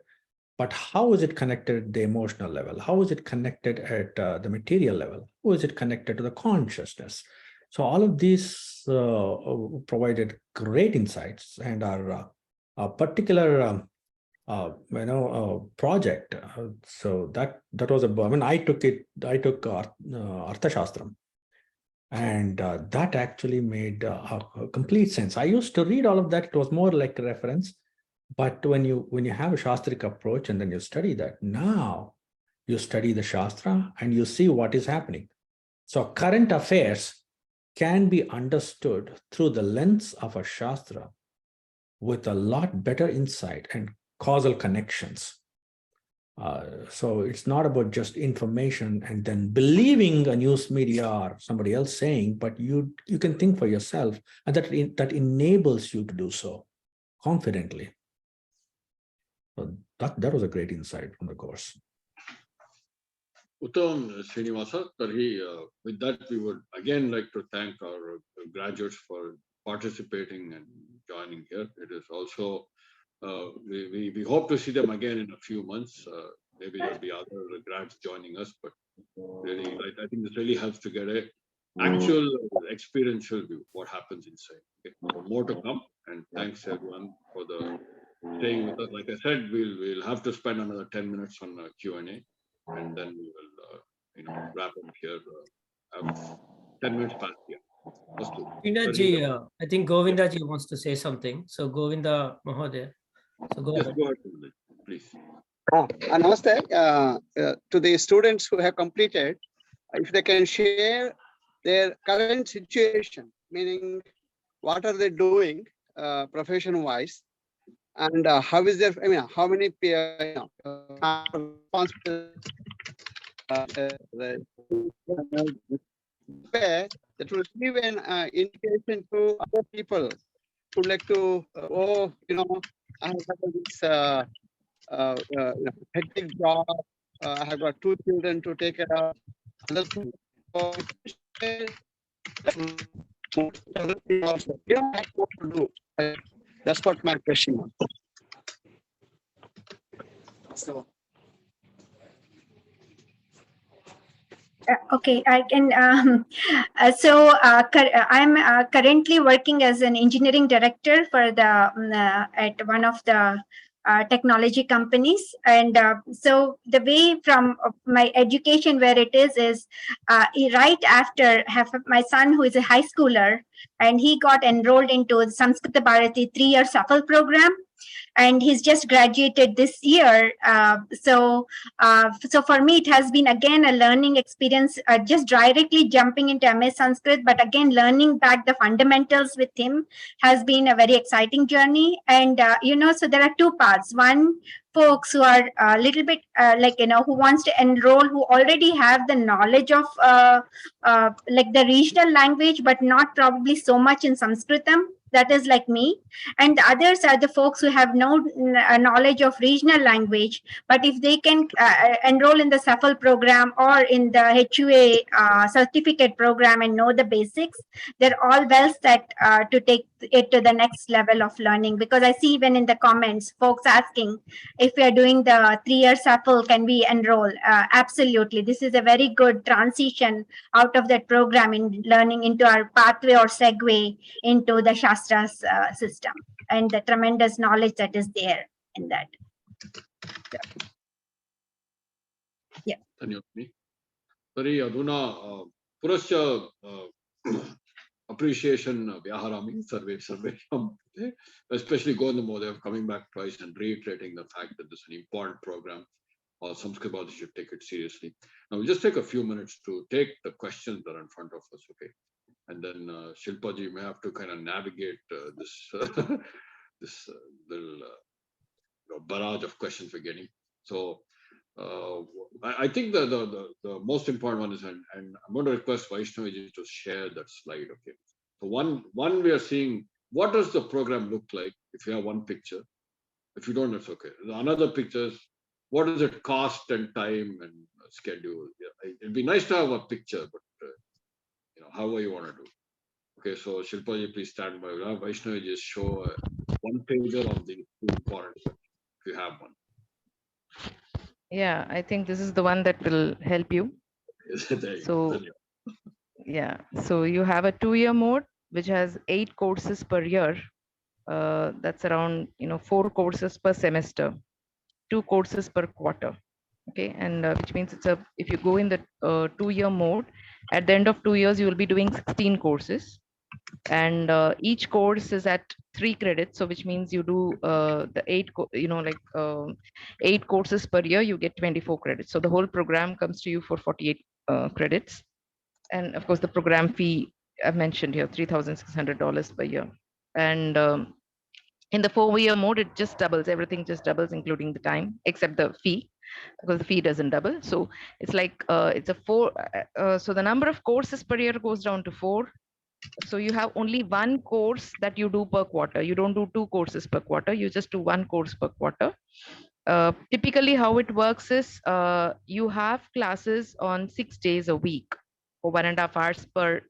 But how is it connected at the emotional level? How is it connected at the material level? How is it connected to the consciousness? So all of these provided great insights, and our particular project. So that was I took Arthashastram, and that actually made a complete sense. I used to read all of that; it was more like a reference. But when you have a Shastric approach and then you study that, now you study the Shastra and you see what is happening. So current affairs can be understood through the lens of a Shastra with a lot better insight and causal connections. So it's not about just information and then believing a news media or somebody else saying, but you can think for yourself, and that enables you to do so confidently. So that was a great insight from the course. Uttam Srinivasa, with that we would again like to thank our graduates for participating and joining here. It is also, we hope to see them again in a few months. Maybe there'll be other grads joining us, but really, I think this really helps to get a actual experiential view what happens inside. Okay? So more to come, and thanks everyone for the staying with us. Like I said, we'll have to spend another 10 minutes on Q&A, and then we will wrap up here. 10 minutes past here. Govinda I think Govinda ji wants to say something. So Govinda Mahodaya. So go ahead. Go ahead, please. Namaste. To the students who have completed, if they can share their current situation, meaning what are they doing profession-wise, and how is their, how many that will give an indication to other people who like to, I have this hectic job, I have got 2 children to take care of. That's what my question was. So. Okay, I can. I'm currently working as an engineering director for the at one of the technology companies, and so the way from my education where it is right after my son, who is a high schooler, and he got enrolled into the Sanskrit Bharati 3-year Safal program. And he's just graduated this year. So for me, it has been again a learning experience, just directly jumping into MA Sanskrit, but again, learning back the fundamentals with him has been a very exciting journey. And, so there are 2 parts. One, folks who are a little bit who wants to enroll, who already have the knowledge of the regional language, but not probably so much in Sanskritam. that is like me, and the others are the folks who have no knowledge of regional language, but if they can enroll in the SAFL program or in the HUA certificate program and know the basics, they're all well set to take it to the next level of learning. Because I see even in the comments folks asking if we are doing the 3-year SAFL, can we enroll? Absolutely, this is a very good transition out of that program in learning into our pathway or segue into the Shastras system, and the tremendous knowledge that is there in that. Yeah. धन्यवाद. तर्हि अधुना पुरस्य appreciation Vyaharami सर्वेषां कृते, especially Govinda Mohoday coming back twice and reiterating the fact that this is an important program. Sanskrit Bharati should take it seriously. Now we'll just take a few minutes to take the questions that are in front of us, okay? And then Shilpaji may have to kind of navigate this this little barrage of questions we're getting. So I think the most important one is, and I'm going to request Vaishnavi to share that slide, okay? So one we are seeing, what does the program look like if you have one picture? If you don't, it's okay. Another picture is, what does it cost and time and schedule? Yeah, it'd be nice to have a picture, but however you want to do. Okay, so Shilpaji, please stand by. Vaishnavi, just show one pager of the important if you have one. Yeah, I think this is the one that will help you. So yeah, so you have a 2-year mode which has 8 courses per year. That's around 4 courses per semester, 2 courses per quarter. Okay, and which means if you go in the 2-year mode, at the end of 2 years you will be doing 16 courses, and each course is at 3 credits. So which means you do the 8 courses per year, you get 24 credits. So the whole program comes to you for 48 credits. And of course the program fee I've mentioned here, $3,600 per year. And in the 4-year mode, it just doubles, everything just doubles, including the time, except the fee, because the fee doesn't double. So it's like it's a 4. So the number of courses per year goes down to 4. So you have only 1 course that you do per quarter. You don't do 2 courses per quarter. You just do 1 course per quarter. Typically, how it works is you have classes on 6 days a week for 1.5 hours per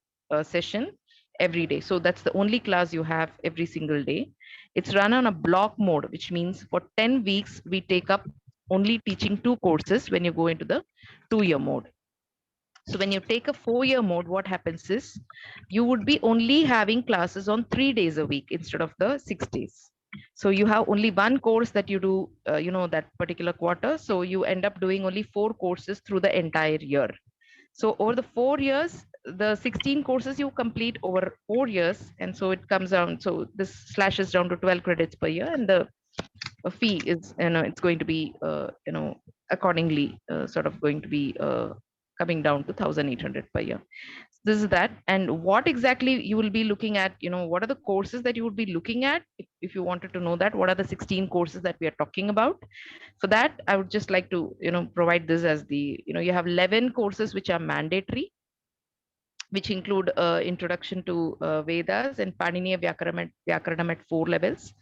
session every day. So that's the only class you have every single day. It's run on a block mode, which means for 10 weeks, we take up only teaching 2 courses when you go into the 2-year mode. So when you take a 4-year mode, what happens is you would be only having classes on 3 days a week instead of the 6 days. So you have only 1 course that you do, that particular quarter. So you end up doing only 4 courses through the entire year. So over the 4 years, the 16 courses you complete over 4 years. And so it comes down. So this slashes down to 12 credits per year. And the fee is, it's going to be, accordingly sort of going to be coming down to 1,800 per year. This is that. And what exactly you will be looking at, what are the courses that you would be looking at? If you wanted to know that, what are the 16 courses that we are talking about? For that, I would just like to, provide this as the, you have 11 courses which are mandatory, which include introduction to Vedas and Paniniya Vyakaranam at 4 levels.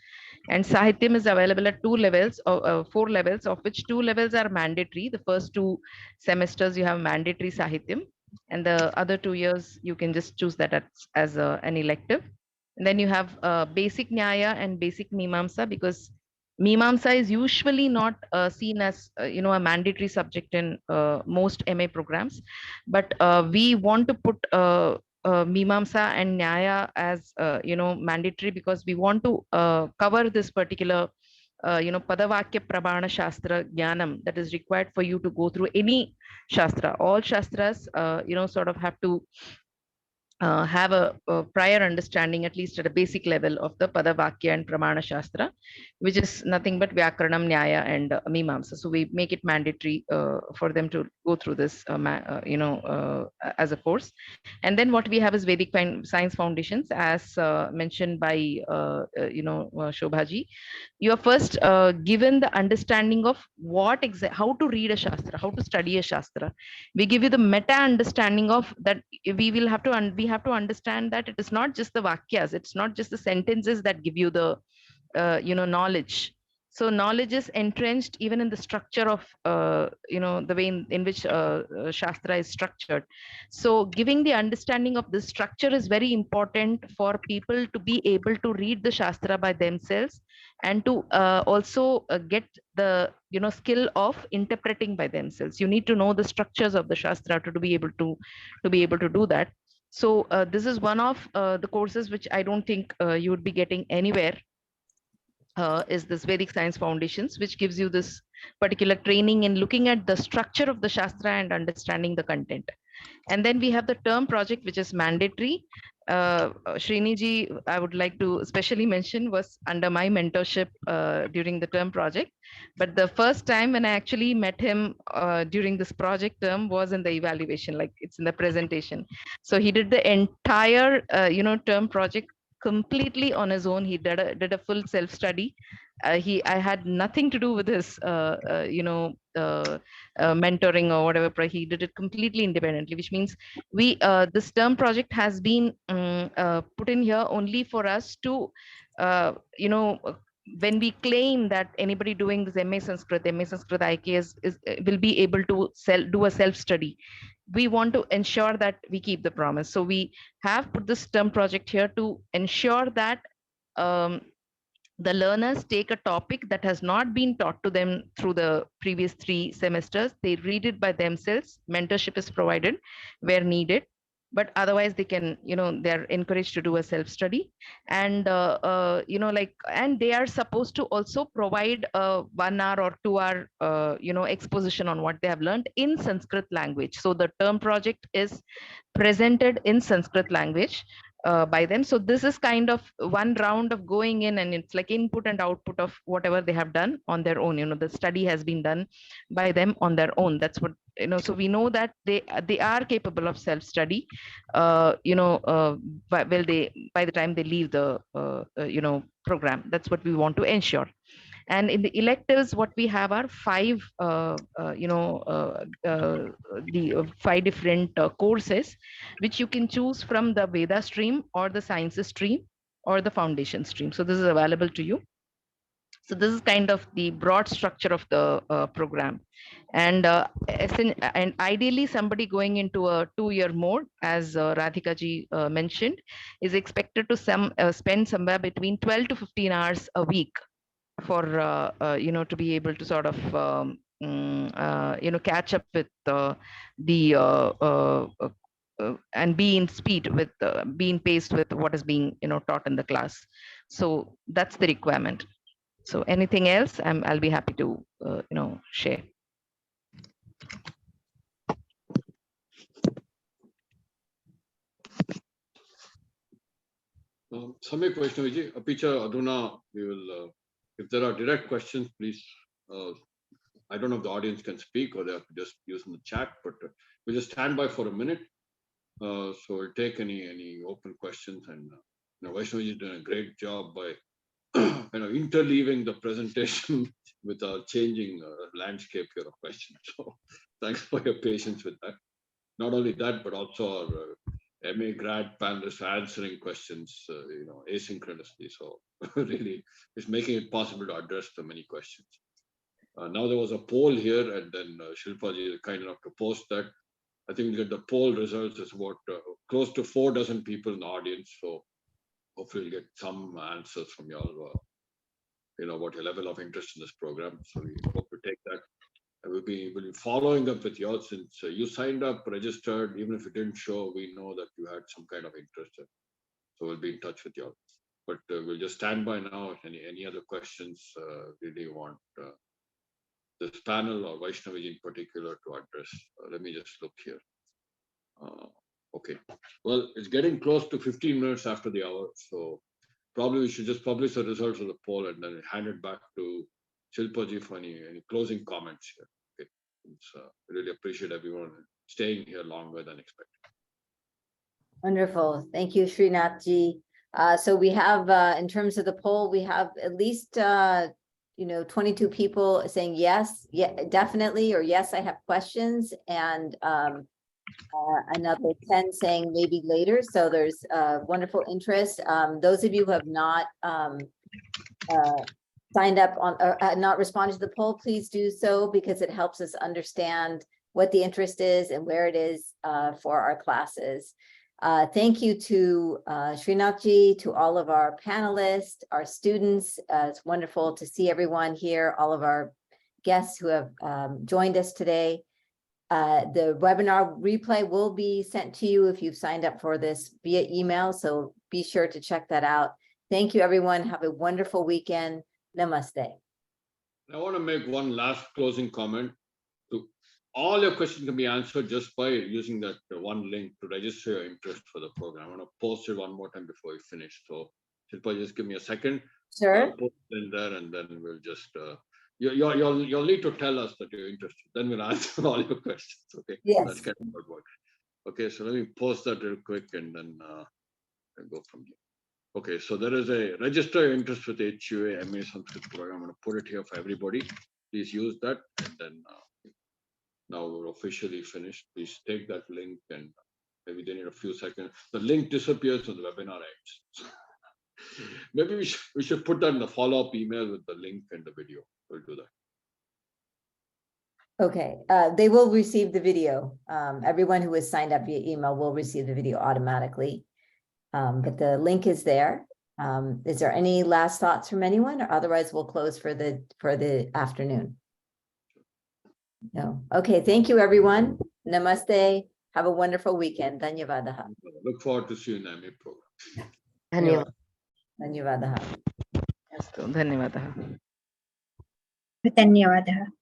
And Sahityam is available at 2 levels, 4 levels, of which 2 levels are mandatory. The first 2 semesters you have mandatory Sahityam, and the other 2 years you can just choose that as an elective. And then you have basic Nyaya and basic Mimamsa, because Mimamsa is usually not seen as a mandatory subject in most MA programs, but we want to put Mimamsa and Nyaya as mandatory, because we want to cover this particular Padavakya Prabhana Shastra Jnanam that is required for you to go through any Shastra. All Shastras sort of have to have a prior understanding, at least at a basic level, of the Padavakya and Pramana Shastra, which is nothing but Vyakaranam, Nyaya, and Mimamsa. So we make it mandatory for them to go through this, as a course. And then what we have is Vedic Science Foundations, as mentioned by Shobhaji. You are first given the understanding of how to read a Shastra, how to study a Shastra. We give you the meta understanding of that. We have to understand that it is not just the vakyas, it's not just the sentences that give you the knowledge. So knowledge is entrenched even in the structure of the way in which Shastra is structured. So giving the understanding of this structure is very important for people to be able to read the Shastra by themselves, and to also get the skill of interpreting by themselves. You need to know the structures of the Shastra to be able to do that. So this is one of the courses which I don't think you would be getting anywhere, is this Vedic Science Foundations, which gives you this particular training in looking at the structure of the Shastra and understanding the content. And then we have the term project, which is mandatory. Srini ji, I would like to especially mention, was under my mentorship during the term project. But the first time when I actually met him during this project term was in the evaluation, like it's in the presentation. So he did the entire, term project completely on his own. He did a full self study. I had nothing to do with his mentoring or whatever. He did it completely independently, which means we this term project has been put in here only for us to when we claim that anybody doing this MA Sanskrit IK will be able to do a self study. We want to ensure that we keep the promise. So we have put this term project here to ensure that the learners take a topic that has not been taught to them through the previous 3 semesters. They read it by themselves. Mentorship is provided where needed, but otherwise they can, they're encouraged to do a self-study. And, and they are supposed to also provide a 1 hour or 2 hour, exposition on what they have learned in Sanskrit language. So the term project is presented in Sanskrit language by them. So this is kind of one round of going in, and it's like input and output of whatever they have done on their own. The study has been done by them on their own. That's what, so we know that they are capable of self-study, by the time they leave the, program. That's what we want to ensure. And in the electives, what we have are 5, the 5 different courses, which you can choose from the Veda stream or the sciences stream or the foundation stream. So this is available to you. So this is kind of the broad structure of the program. And ideally, somebody going into a 2-year mode, as Radhika ji mentioned, is expected to spend somewhere between 12 to 15 hours a week for to be able to sort of catch up with and be in speed with being paced with what is being taught in the class. So that's the requirement. So anything else, I'll be happy to share. Samyak Vaishnavi, Apicha Aduna, we will, if there are direct questions, please, I don't know if the audience can speak or they have to just use in the chat, but we'll just stand by for a minute. So we'll take any open questions, and Vaishnavi is doing a great job by interleaving the presentation with our changing landscape here of questions. So thanks for your patience with that. Not only that, but also our MA grad panelists answering questions, asynchronously. So really, it's making it possible to address the many questions. Now there was a poll here, and then Shilpaji is kind enough to post that. I think we'll get the poll results. It's about close to 4 dozen people in the audience. So hopefully we'll get some answers from y'all, about your level of interest in this program. So we hope to take that. And we'll be following up with y'all, since you signed up, registered. Even if it didn't show, we know that you had some kind of interest. So we'll be in touch with y'all. But we'll just stand by now. If any other questions really want this panel or Vaishnavi in particular to address. Let me just look here. Okay. Well, it's getting close to 15 minutes after the hour. So probably we should just publish the results of the poll and then hand it back to Shilpaji for any closing comments here. Okay. I really appreciate everyone staying here longer than expected. Wonderful. Thank you, Srinathji. So we have, in terms of the poll, we have at least, 22 people saying yes, yeah, definitely, or yes, I have questions. And Another 10 saying maybe later. So there's wonderful interest. Those of you who have not signed up on or not responded to the poll, please do so because it helps us understand what the interest is and where it is for our classes. Thank you to Srinathji, to all of our panelists, our students. It's wonderful to see everyone here, all of our guests who have joined us today. The webinar replay will be sent to you if you've signed up for this via email, so be sure to check that out. Thank you, everyone. Have a wonderful weekend. Namaste. I want to make one last closing comment. All your questions can be answered just by using that one link to register your interest for the program. I want to post it one more time before we finish. So, Shilpa, just give me a second. Sure. Post it in there, and then we'll just you'll need to tell us that you're interested. Then we'll answer all your questions. Okay. Yes. That's kind of how it works. Okay. So let me post that real quick, and then I'll go from here. Okay. So there is a register your interest with HUA MA Sanskrit Program. I'm going to put it here for everybody. Please use that, and then. Now we're officially finished. Please take that link, and maybe they need a few seconds. The link disappears when the webinar ends. Maybe we should put that in the follow-up email with the link and the video. We'll do that. Okay, they will receive the video. Everyone who is signed up via email will receive the video automatically. But the link is there. Is there any last thoughts from anyone, or otherwise we'll close for the afternoon? No. Okay, thank you, everyone. Namaste. Have a wonderful weekend. Dhanyavadaha. Look forward to seeing you in the MA program. Dhanyavad. Dhanyavadaha. Astu, dhanyavadah. Dhanyavadah.